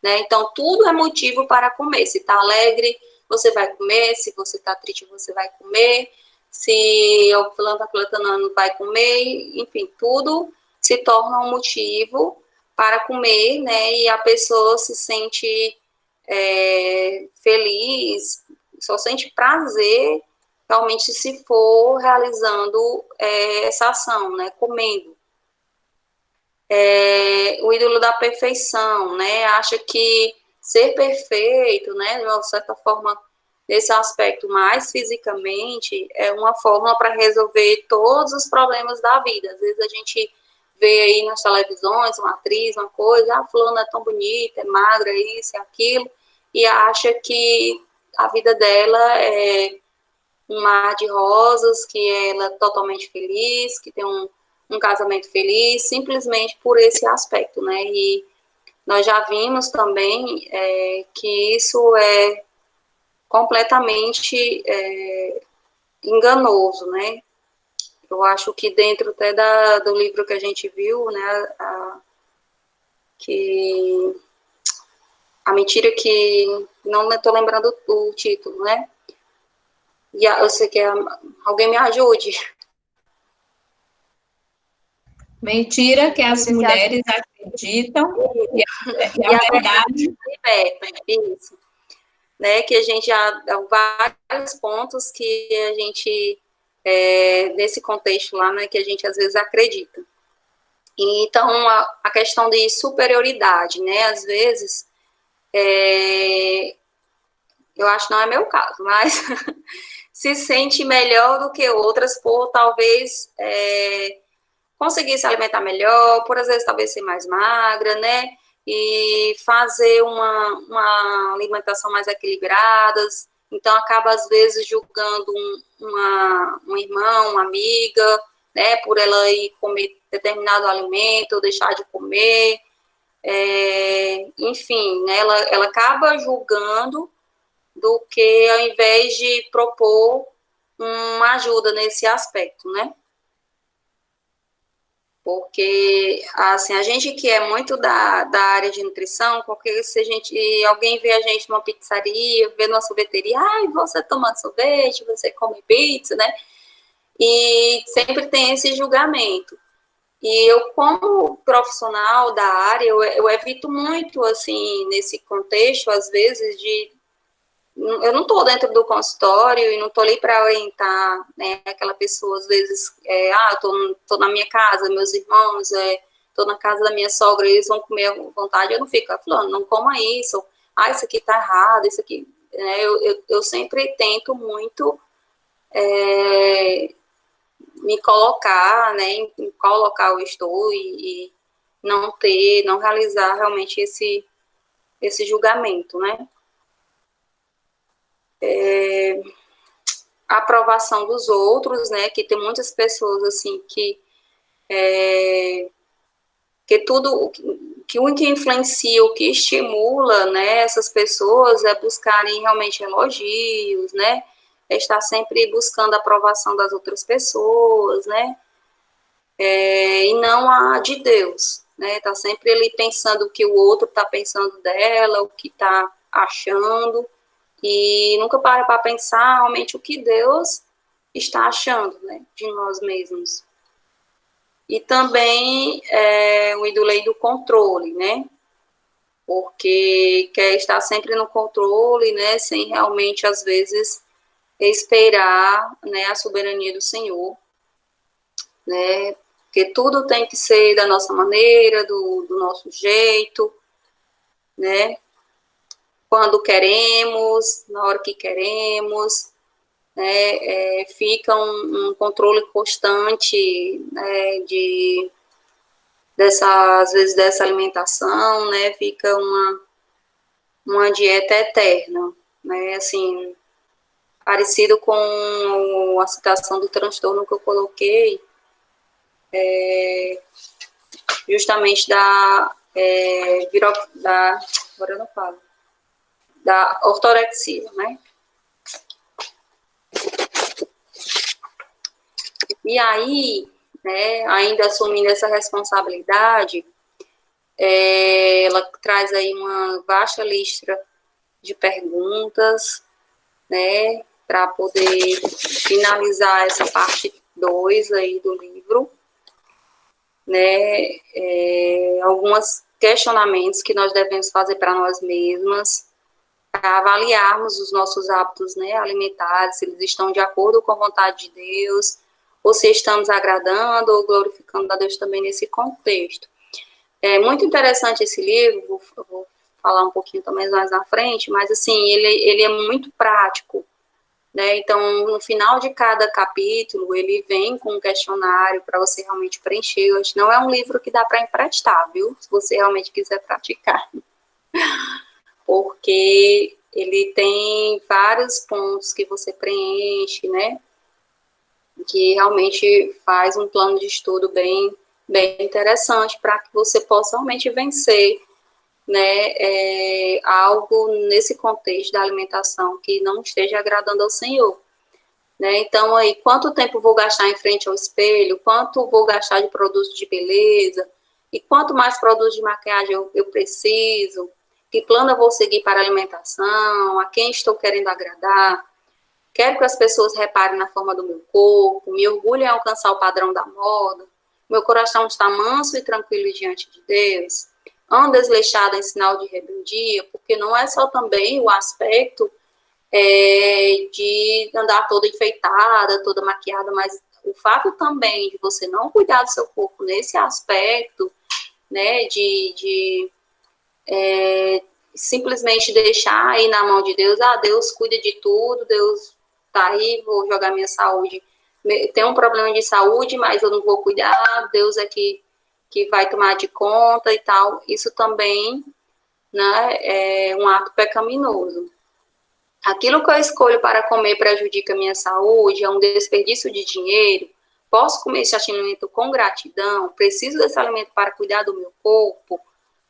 né, então tudo é motivo para comer, se está alegre, você vai comer, se você está triste, você vai comer, se o fulano está plantando, vai comer, enfim, tudo se torna um motivo para comer, né, e a pessoa se sente feliz, só sente prazer realmente se for realizando essa ação, né, comendo. O ídolo da perfeição, né, acha que ser perfeito, né, de uma certa forma, nesse aspecto mais fisicamente, é uma forma para resolver todos os problemas da vida. Às vezes a gente vê aí nas televisões uma atriz, uma coisa, fulana é tão bonita, é magra, isso, é aquilo, e acha que a vida dela é um mar de rosas, que ela é totalmente feliz, que tem um casamento feliz, simplesmente por esse aspecto, né? E nós já vimos também que isso é completamente enganoso, né? Eu acho que dentro até do livro que a gente viu, né, que a mentira que, não estou lembrando o título, né? E eu sei que alguém me ajude. Mentira que as mulheres acreditam e a verdade liberta, isso. Né, que a gente já dá vários pontos que a gente, nesse contexto lá, né, que a gente às vezes acredita. Então, a questão de superioridade, né, às vezes, eu acho que não é meu caso, mas se sente melhor do que outras por talvez conseguir se alimentar melhor, por às vezes talvez ser mais magra, né, e fazer uma alimentação mais equilibrada, então acaba às vezes julgando um irmão, uma amiga, né, por ela ir comer determinado alimento, ou deixar de comer, enfim, né, ela acaba julgando do que ao invés de propor uma ajuda nesse aspecto, né? Porque, assim, a gente que é muito da área de nutrição, porque se alguém vê a gente numa pizzaria, vê numa sorveteria, você toma sorvete, você come pizza, né? E sempre tem esse julgamento. E eu, como profissional da área, eu evito muito, assim, nesse contexto, às vezes, eu não estou dentro do consultório e não estou ali para orientar, né, aquela pessoa, às vezes, eu estou na minha casa, meus irmãos, estou na casa da minha sogra, eles vão comer à vontade, eu não fico falando, não coma isso, isso aqui está errado, isso aqui, né, eu sempre tento muito me colocar, né, em qual local eu estou e não realizar realmente esse julgamento, né. A aprovação dos outros, né, que tem muitas pessoas, assim, que tudo, que o que influencia, o que estimula, né, essas pessoas é buscarem realmente elogios, né, estar sempre buscando a aprovação das outras pessoas, né, e não a de Deus, né, tá sempre ali pensando o que o outro tá pensando dela, o que tá achando, e nunca para pensar realmente o que Deus está achando, né, de nós mesmos. E também o ídolo do controle, né, porque quer estar sempre no controle, né, sem realmente, às vezes, esperar, né, a soberania do Senhor, né, porque tudo tem que ser da nossa maneira, do nosso jeito, né, quando queremos, na hora que queremos, né, fica um controle constante, né, às vezes dessa alimentação, né, fica uma dieta eterna, né, assim, parecido com a citação do transtorno que eu coloquei, justamente agora eu não falo, da ortorexia, né. E aí, né, ainda assumindo essa responsabilidade, ela traz aí uma vasta lista de perguntas, né, para poder finalizar essa parte 2 aí do livro, né, alguns questionamentos que nós devemos fazer para nós mesmas, para avaliarmos os nossos hábitos, né, alimentares, se eles estão de acordo com a vontade de Deus, ou se estamos agradando ou glorificando a Deus também nesse contexto. É muito interessante esse livro, vou falar um pouquinho também mais na frente, mas assim, ele é muito prático, né, então no final de cada capítulo, ele vem com um questionário para você realmente preencher. Hoje não é um livro que dá para emprestar, viu, se você realmente quiser praticar, porque ele tem vários pontos que você preenche, né, que realmente faz um plano de estudo bem interessante para que você possa realmente vencer, né, algo nesse contexto da alimentação que não esteja agradando ao Senhor. Né? Então, aí, quanto tempo vou gastar em frente ao espelho, quanto vou gastar de produtos de beleza, e quanto mais produtos de maquiagem eu preciso, que plano eu vou seguir para a alimentação, a quem estou querendo agradar, quero que as pessoas reparem na forma do meu corpo, me orgulho em alcançar o padrão da moda, meu coração está manso e tranquilo diante de Deus, ando desleixada em sinal de rebeldia, porque não é só também o aspecto de andar toda enfeitada, toda maquiada, mas o fato também de você não cuidar do seu corpo nesse aspecto, né, de simplesmente deixar aí na mão de Deus, Deus cuida de tudo, Deus tá aí, vou jogar minha saúde, tem um problema de saúde, mas eu não vou cuidar, Deus é que vai tomar de conta e tal, isso também, né, é um ato pecaminoso. Aquilo que eu escolho para comer prejudica a minha saúde, é um desperdício de dinheiro, posso comer esse alimento com gratidão, preciso desse alimento para cuidar do meu corpo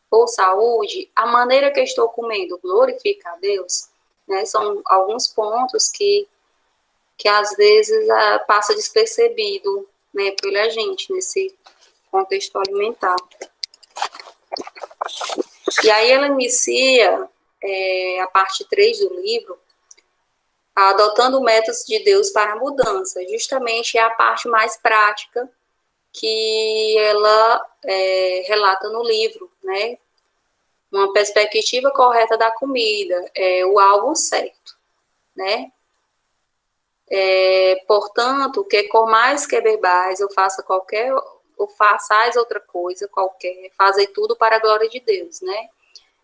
ou saúde, a maneira que eu estou comendo glorifica a Deus, né? São alguns pontos que às vezes passa despercebido, né, pela gente nesse contexto alimentar. E aí ela inicia a parte 3 do livro, adotando métodos de Deus para a mudança. Justamente é a parte mais prática que ela relata no livro, né? Uma perspectiva correta da comida, o alvo certo, né? Portanto, que comais que bebais, ou façais outra coisa qualquer, fazei tudo para a glória de Deus, né?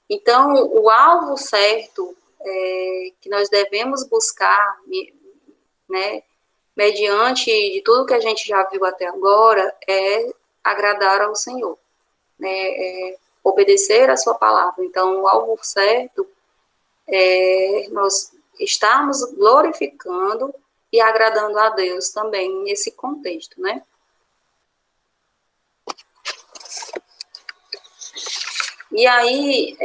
Então, o alvo certo que nós devemos buscar, né, mediante de tudo que a gente já viu até agora, é agradar ao Senhor, né, obedecer a sua palavra. Então, o alvo certo é nós estarmos glorificando e agradando a Deus também nesse contexto, né? E aí,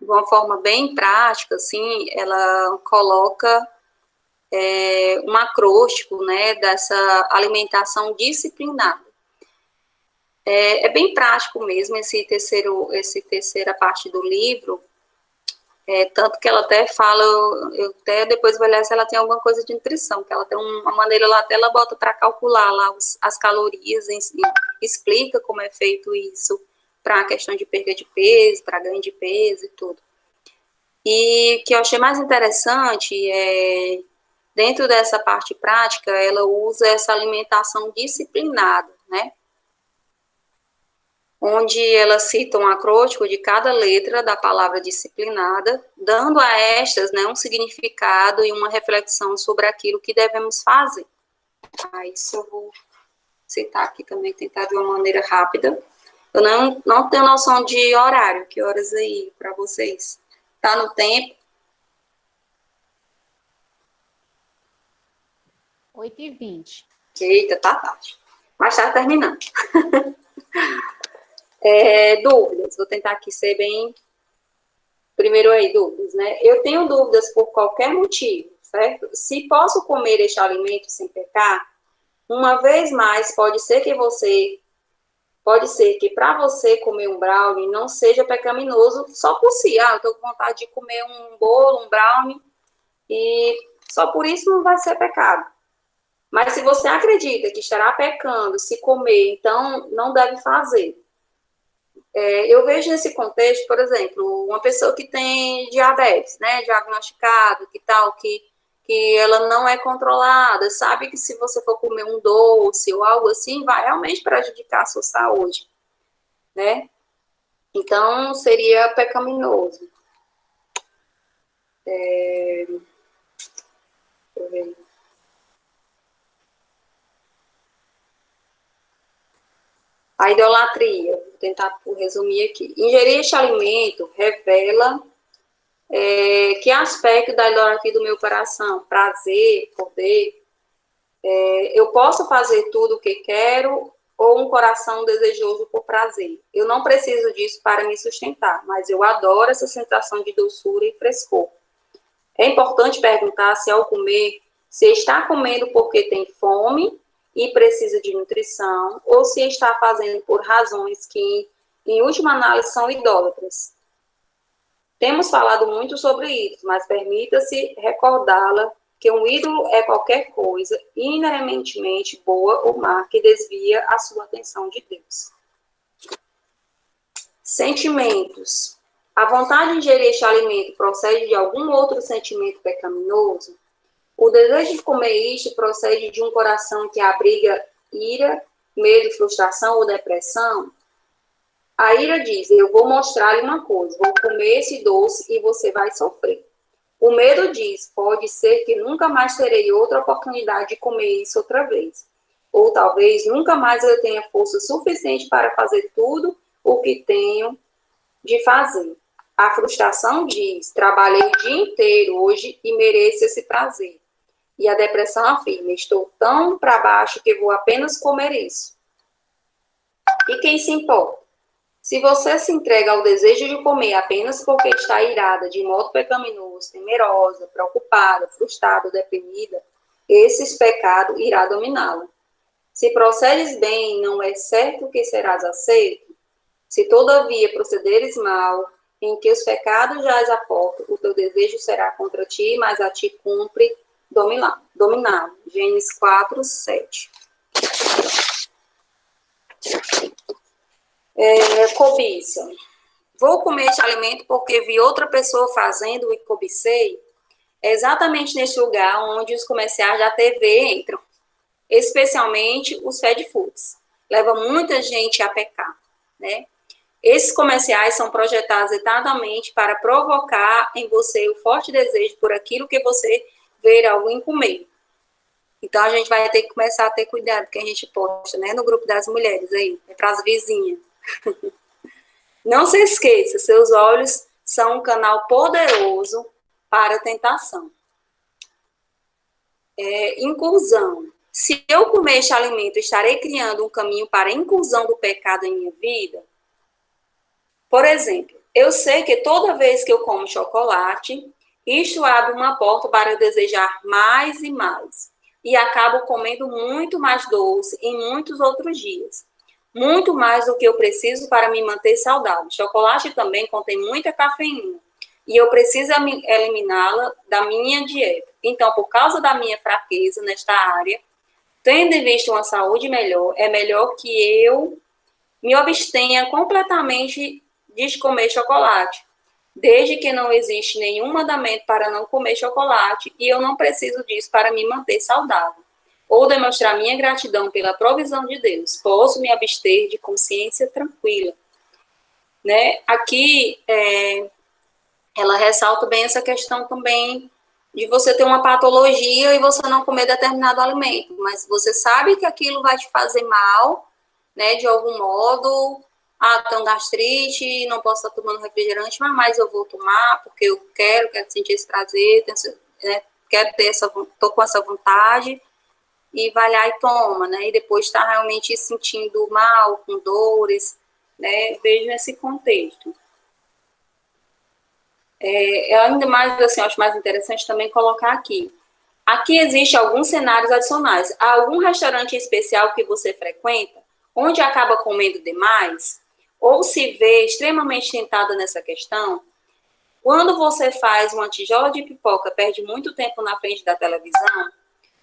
de uma forma bem prática, assim, ela coloca um acróstico, né, dessa alimentação disciplinada. É bem prático mesmo essa terceira parte do livro, tanto que ela até fala, eu até depois vou olhar se ela tem alguma coisa de nutrição, que ela tem uma maneira lá, até ela bota para calcular lá as calorias, explica como é feito isso, para a questão de perda de peso, para ganho de peso e tudo. E o que eu achei mais interessante dentro dessa parte prática, ela usa essa alimentação disciplinada, né? Onde ela cita um acróstico de cada letra da palavra disciplinada, dando a estas, né, um significado e uma reflexão sobre aquilo que devemos fazer. Isso eu vou citar aqui também, tentar de uma maneira rápida. Eu não tenho noção de horário, que horas aí para vocês? Tá no tempo? 8h20. Eita, tá tarde. Mas tá terminando. Dúvidas. Vou tentar aqui ser bem... Primeiro aí, dúvidas, né? Eu tenho dúvidas por qualquer motivo, certo? Se posso comer este alimento sem pecar, uma vez mais, pode ser que para você comer um brownie não seja pecaminoso só por si. Eu estou com vontade de comer um bolo, um brownie, e só por isso não vai ser pecado. Mas se você acredita que estará pecando se comer, então não deve fazer. Eu vejo nesse contexto, por exemplo, uma pessoa que tem diabetes, né, diagnosticado, que ela não é controlada, sabe que se você for comer um doce ou algo assim, vai realmente prejudicar a sua saúde, né? Então, seria pecaminoso. Deixa eu ver. A idolatria, vou tentar resumir aqui. Ingerir este alimento revela que aspecto da idolatria do meu coração? Prazer, poder. Eu posso fazer tudo o que quero ou um coração desejoso por prazer. Eu não preciso disso para me sustentar, mas eu adoro essa sensação de doçura e frescor. É importante perguntar se ao comer, se está comendo porque tem fome e precisa de nutrição, ou se está fazendo por razões que, em última análise, são idólatras. Temos falado muito sobre ídolos, mas permita-se recordá-la que um ídolo é qualquer coisa inerentemente boa ou má que desvia a sua atenção de Deus. Sentimentos. A vontade de ingerir este alimento procede de algum outro sentimento pecaminoso? O desejo de comer isto procede de um coração que abriga ira, medo, frustração ou depressão? A ira diz, eu vou mostrar-lhe uma coisa, vou comer esse doce e você vai sofrer. O medo diz, pode ser que nunca mais terei outra oportunidade de comer isso outra vez. Ou talvez nunca mais eu tenha força suficiente para fazer tudo o que tenho de fazer. A frustração diz, trabalhei o dia inteiro hoje e mereço esse prazer. E a depressão afirma, estou tão para baixo que vou apenas comer isso. E quem se importa? Se você se entrega ao desejo de comer apenas porque está irada, de modo pecaminoso, temerosa, preocupada, frustrada, deprimida, esse pecado irá dominá-la. Se procedes bem, não é certo que serás aceito? Se todavia procederes mal, em que os pecados jaz a porta, o teu desejo será contra ti, mas a ti cumpre dominá-lo. Gênesis 4, 7. Cobiça. Vou comer este alimento porque vi outra pessoa fazendo e cobicei. É exatamente neste lugar onde os comerciais da TV entram, especialmente os fast foods. Leva muita gente a pecar, né? Esses comerciais são projetados exatamente para provocar em você o forte desejo por aquilo que você ver alguém comer. Então, a gente vai ter que começar a ter cuidado que a gente posta, né, no grupo das mulheres aí, para as vizinhas. Não se esqueça, seus olhos são um canal poderoso para a tentação. Incursão. Se eu comer este alimento, estarei criando um caminho para a incursão do pecado em minha vida? Por exemplo, eu sei que toda vez que eu como chocolate, isto abre uma porta para eu desejar mais e mais. E acabo comendo muito mais doce em muitos outros dias. Muito mais do que eu preciso para me manter saudável. Chocolate também contém muita cafeína. E eu preciso eliminá-la da minha dieta. Então, por causa da minha fraqueza nesta área, tendo em vista uma saúde melhor, é melhor que eu me abstenha completamente de comer chocolate. Desde que não existe nenhum mandamento para não comer chocolate e eu não preciso disso para me manter saudável. Ou demonstrar minha gratidão pela provisão de Deus. Posso me abster de consciência tranquila. Né? Aqui, ela ressalta bem essa questão também de você ter uma patologia e você não comer determinado alimento, mas você sabe que aquilo vai te fazer mal, né, de algum modo. Tenho gastrite, não posso estar tomando refrigerante, mas eu vou tomar porque eu quero sentir esse prazer, estou com essa vontade, e vai lá e toma, né, e depois está realmente sentindo mal, com dores, né, vejo nesse contexto. Ainda mais, assim, eu acho mais interessante também colocar aqui. Aqui existem alguns cenários adicionais. Há algum restaurante especial que você frequenta, onde acaba comendo demais, ou se vê extremamente tentada nessa questão? Quando você faz uma tijola de pipoca, perde muito tempo na frente da televisão?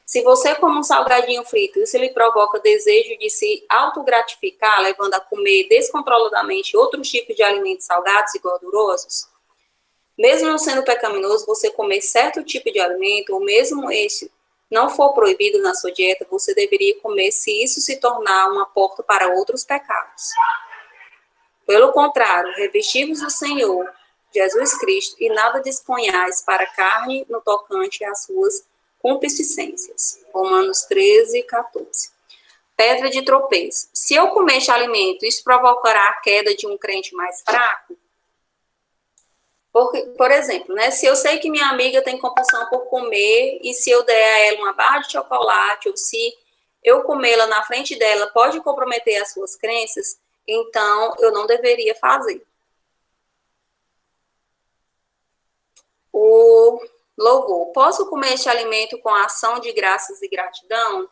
Se você come um salgadinho frito, isso lhe provoca desejo de se autogratificar, levando a comer descontroladamente outros tipos de alimentos salgados e gordurosos? Mesmo não sendo pecaminoso, você comer certo tipo de alimento, ou mesmo este não for proibido na sua dieta, você deveria comer se isso se tornar uma porta para outros pecados. Pelo contrário, revestivos do Senhor, Jesus Cristo, e nada disponhais para a carne no tocante às suas concupiscências. Romanos 13, 14. Pedra de tropeço. Se eu comer este alimento, isso provocará a queda de um crente mais fraco? Por exemplo, né, se eu sei que minha amiga tem compulsão por comer, e se eu der a ela uma barra de chocolate, ou se eu comê-la na frente dela pode comprometer as suas crenças, então eu não deveria fazer. O louvor. Posso comer este alimento com ação de graças e gratidão?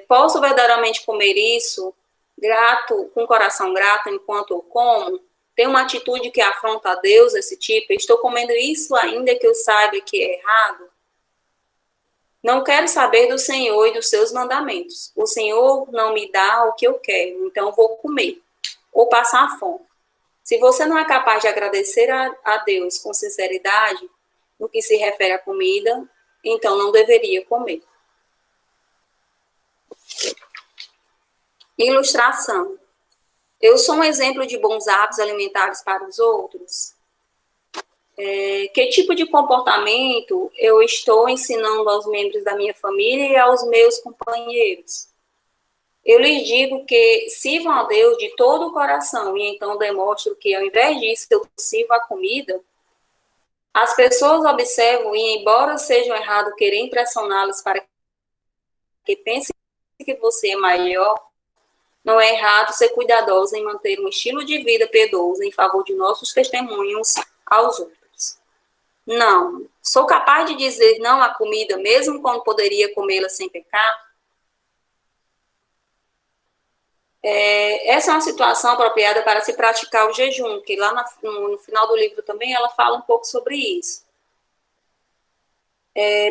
Posso verdadeiramente comer isso grato, com coração grato enquanto eu como? Tem uma atitude que afronta a Deus, esse tipo? Estou comendo isso ainda que eu saiba que é errado? Não quero saber do Senhor e dos seus mandamentos. O Senhor não me dá o que eu quero, então vou comer ou passar fome. Se você não é capaz de agradecer a Deus com sinceridade no que se refere à comida, então não deveria comer. Ilustração. Eu sou um exemplo de bons hábitos alimentares para os outros? Que tipo de comportamento eu estou ensinando aos membros da minha família e aos meus companheiros? Eu lhes digo que sirvam a Deus de todo o coração e então demonstro que, ao invés disso, eu sirvo a comida. As pessoas observam e, embora seja errado querer impressioná-los para que pensem que você é maior, não é errado ser cuidadosa em manter um estilo de vida piedoso em favor de nossos testemunhos aos outros. Não. Sou capaz de dizer não à comida, mesmo quando poderia comê-la sem pecar? Essa é uma situação apropriada para se praticar o jejum, que lá no final do livro também ela fala um pouco sobre isso.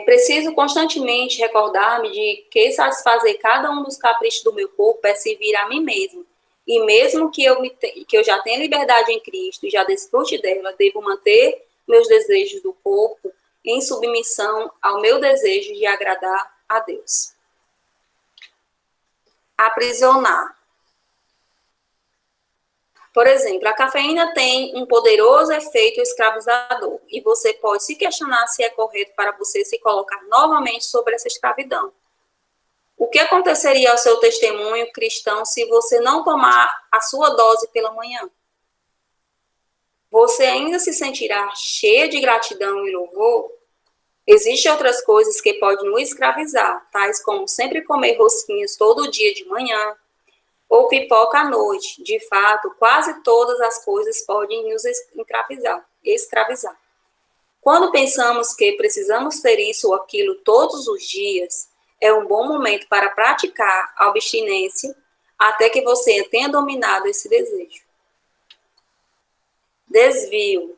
Preciso constantemente recordar-me de que satisfazer cada um dos caprichos do meu corpo é servir a mim mesmo. E mesmo que eu já tenha liberdade em Cristo e já desfrute dela, devo manter meus desejos do corpo em submissão ao meu desejo de agradar a Deus. Aprisionar. Por exemplo, a cafeína tem um poderoso efeito escravizador e você pode se questionar se é correto para você se colocar novamente sobre essa escravidão. O que aconteceria ao seu testemunho cristão se você não tomar a sua dose pela manhã? Você ainda se sentirá cheia de gratidão e louvor? Existem outras coisas que podem nos escravizar, tais como sempre comer rosquinhas todo dia de manhã, ou pipoca à noite. De fato, quase todas as coisas podem nos escravizar. Quando pensamos que precisamos ter isso ou aquilo todos os dias, é um bom momento para praticar a abstinência até que você tenha dominado esse desejo. Desvio.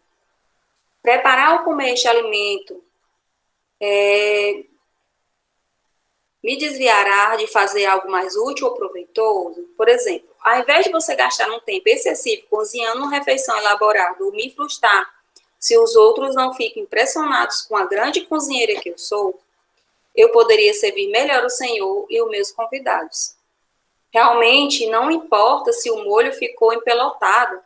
Preparar ou comer este alimento me desviará de fazer algo mais útil ou proveitoso? Por exemplo, ao invés de você gastar um tempo excessivo cozinhando uma refeição elaborada ou me frustrar se os outros não ficam impressionados com a grande cozinheira que eu sou, eu poderia servir melhor o Senhor e os meus convidados. Realmente, não importa se o molho ficou empelotado,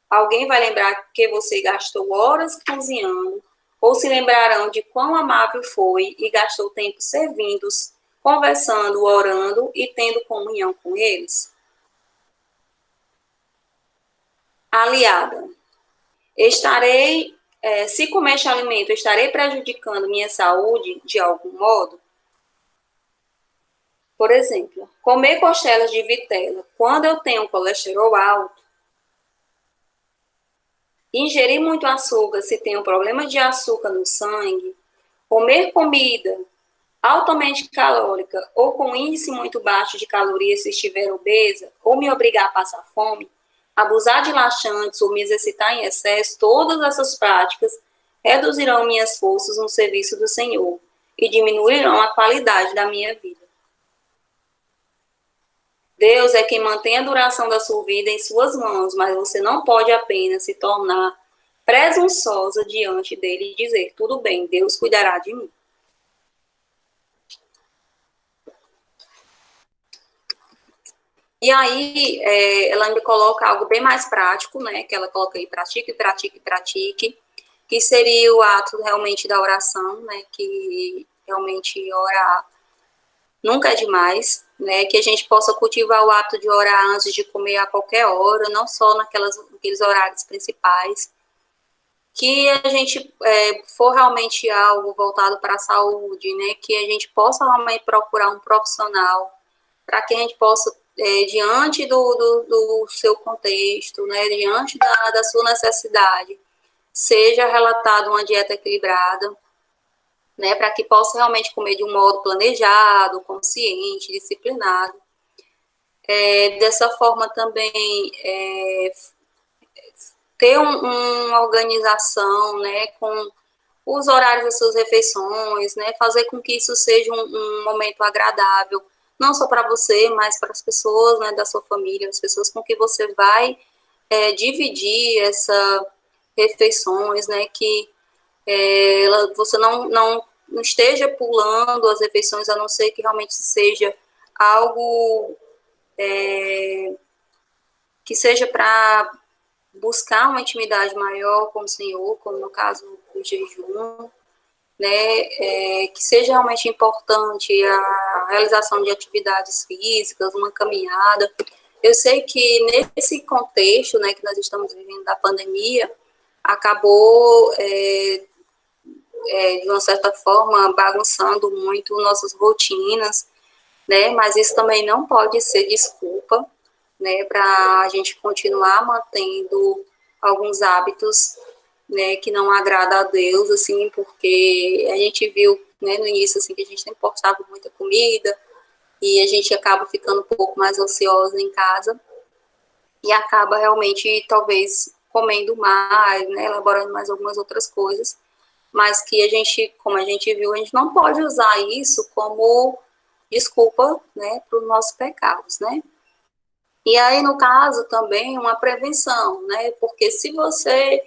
alguém vai lembrar que você gastou horas cozinhando, ou se lembrarão de quão amável foi e gastou tempo servindo-os, conversando, orando e tendo comunhão com eles. Aliada. Se comer este alimento, estarei prejudicando minha saúde de algum modo? Por exemplo, comer costelas de vitela quando eu tenho colesterol alto, ingerir muito açúcar se tenho problema de açúcar no sangue, comer comida altamente calórica ou com índice muito baixo de calorias se estiver obesa, ou me obrigar a passar fome, abusar de laxantes ou me exercitar em excesso, todas essas práticas reduzirão minhas forças no serviço do Senhor e diminuirão a qualidade da minha vida. Deus é quem mantém a duração da sua vida em suas mãos, mas você não pode apenas se tornar presunçosa diante dele e dizer, tudo bem, Deus cuidará de mim. E aí, ela ainda coloca algo bem mais prático, né? Que ela coloca aí, pratique, que seria o ato realmente da oração, né? Que realmente orar nunca é demais, né? Que a gente possa cultivar o hábito de orar antes de comer a qualquer hora, não só naqueles horários principais. que a gente for realmente algo voltado para a saúde, né, que a gente possa realmente procurar um profissional para que a gente possa, diante do seu contexto, né, diante da sua necessidade, seja relatada uma dieta equilibrada, né, para que possa realmente comer de um modo planejado, consciente, disciplinado. Dessa forma também ter uma organização, né, com os horários das suas refeições, né, fazer com que isso seja um momento agradável, não só para você, mas para as pessoas, né, da sua família, as pessoas com que você vai dividir essas refeições, né, que você não esteja pulando as refeições, a não ser que realmente seja algo que seja para buscar uma intimidade maior com o Senhor, como no caso do jejum, né, que seja realmente importante a realização de atividades físicas, uma caminhada. Eu sei que nesse contexto, né, que nós estamos vivendo da pandemia, acabou, de uma certa forma, bagunçando muito nossas rotinas, né, mas isso também não pode ser desculpa, né, para a gente continuar mantendo alguns hábitos, né, que não agrada a Deus, assim, porque a gente viu, né, no início, assim, que a gente não importava muita comida e a gente acaba ficando um pouco mais ociosa em casa e acaba realmente, talvez, comendo mais, né, elaborando mais algumas outras coisas, mas que a gente, como a gente viu, a gente não pode usar isso como desculpa, né, para os nossos pecados, né. E aí, no caso, também uma prevenção, né, porque se você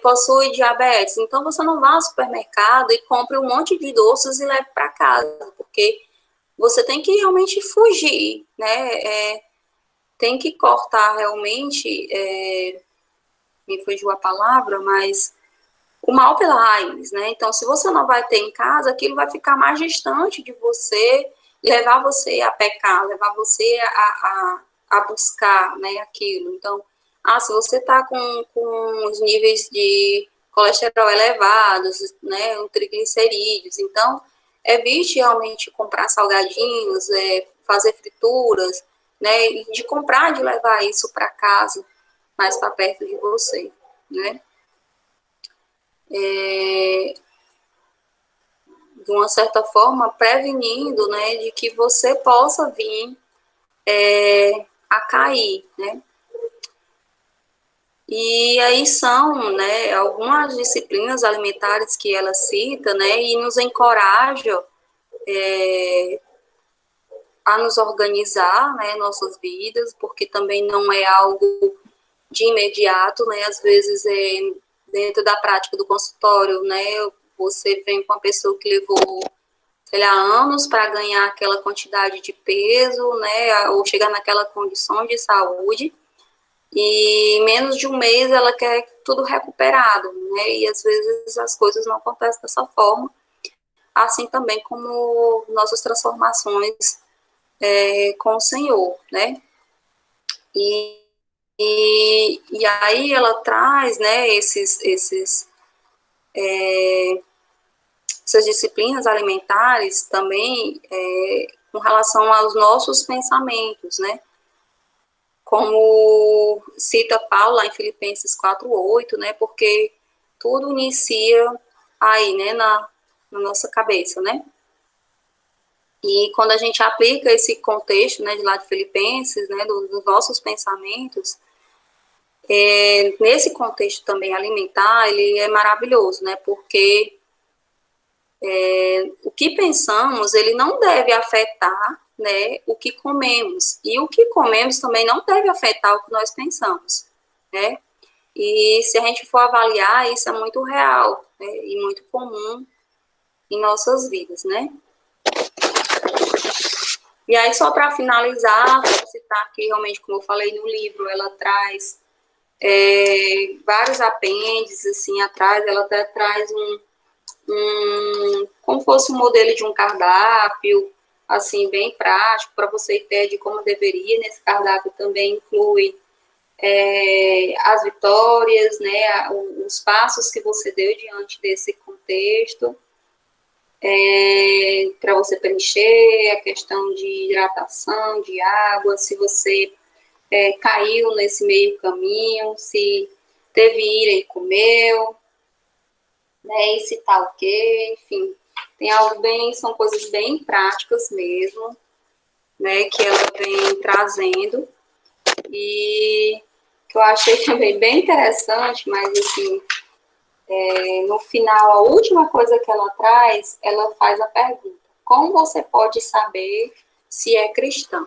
possui diabetes, então você não vá ao supermercado e compre um monte de doces e leve para casa, porque você tem que realmente fugir, né, tem que cortar realmente, me fugiu a palavra, mas o mal pela raiz, né, então se você não vai ter em casa, aquilo vai ficar mais distante de você, levar você a pecar, levar você a buscar, né, aquilo, então se você está com os níveis de colesterol elevados, né, triglicerídeos, então, evite realmente comprar salgadinhos, fazer frituras, né, e de comprar, de levar isso para casa, mais para perto de você, né. De uma certa forma, prevenindo, né, de que você possa vir a cair, né. E aí são, né, algumas disciplinas alimentares que ela cita, né, e nos encoraja a nos organizar, né, nossas vidas, porque também não é algo de imediato, né, às vezes dentro da prática do consultório, né, você vem com uma pessoa que levou, sei lá, anos para ganhar aquela quantidade de peso, né, ou chegar naquela condição de saúde, e em menos de um mês ela quer tudo recuperado, né, e às vezes as coisas não acontecem dessa forma, assim também como nossas transformações com o Senhor, né, e aí ela traz, né, essas disciplinas alimentares também com relação aos nossos pensamentos, né, como cita Paulo lá em Filipenses 4:8, né, porque tudo inicia aí, né, na nossa cabeça, né. E quando a gente aplica esse contexto, né, de lá de Filipenses, né, dos nossos pensamentos, nesse contexto também alimentar, ele é maravilhoso, né, porque o que pensamos, ele não deve afetar, né, o que comemos, e o que comemos também não deve afetar o que nós pensamos, né, e se a gente for avaliar, isso é muito real, né, e muito comum em nossas vidas, né. E aí, só para finalizar, vou citar aqui, realmente, como eu falei no livro, ela traz vários apêndices, assim, atrás, ela até traz como fosse um modelo de um cardápio, assim, bem prático, para você ter de como deveria. Nesse cardápio também inclui as vitórias, né, os passos que você deu diante desse contexto, para você preencher a questão de hidratação, de água, se você caiu nesse meio caminho, se teve ira e comeu, né, e se tá o quê, enfim, são coisas bem práticas mesmo, né, que ela vem trazendo, e que eu achei também bem interessante, mas assim, no final, a última coisa que ela traz, ela faz a pergunta: como você pode saber se é cristã?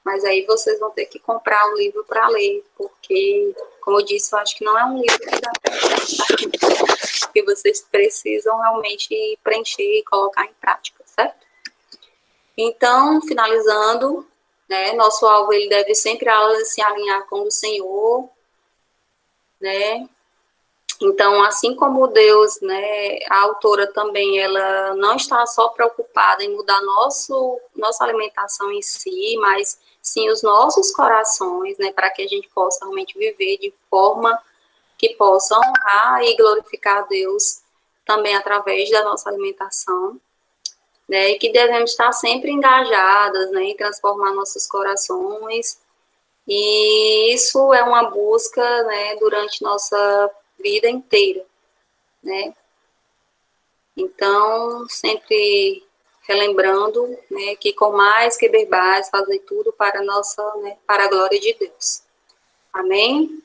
Mas aí vocês vão ter que comprar o livro para ler, porque, como eu disse, eu acho que não é um livro que dá para ler, porque vocês precisam realmente preencher e colocar em prática, certo? Então, finalizando, né, nosso alvo ele deve sempre se alinhar com o Senhor, né? Então, assim como Deus, né, a autora também, ela não está só preocupada em mudar nossa alimentação em si, mas sim os nossos corações, né, para que a gente possa realmente viver de forma que possa honrar e glorificar a Deus também através da nossa alimentação, né, e que devemos estar sempre engajadas, né, em transformar nossos corações, e isso é uma busca, né, durante nossa vida inteira, né? Então, sempre relembrando, né, que com mais que bebais, fazer tudo para a glória de Deus. Amém?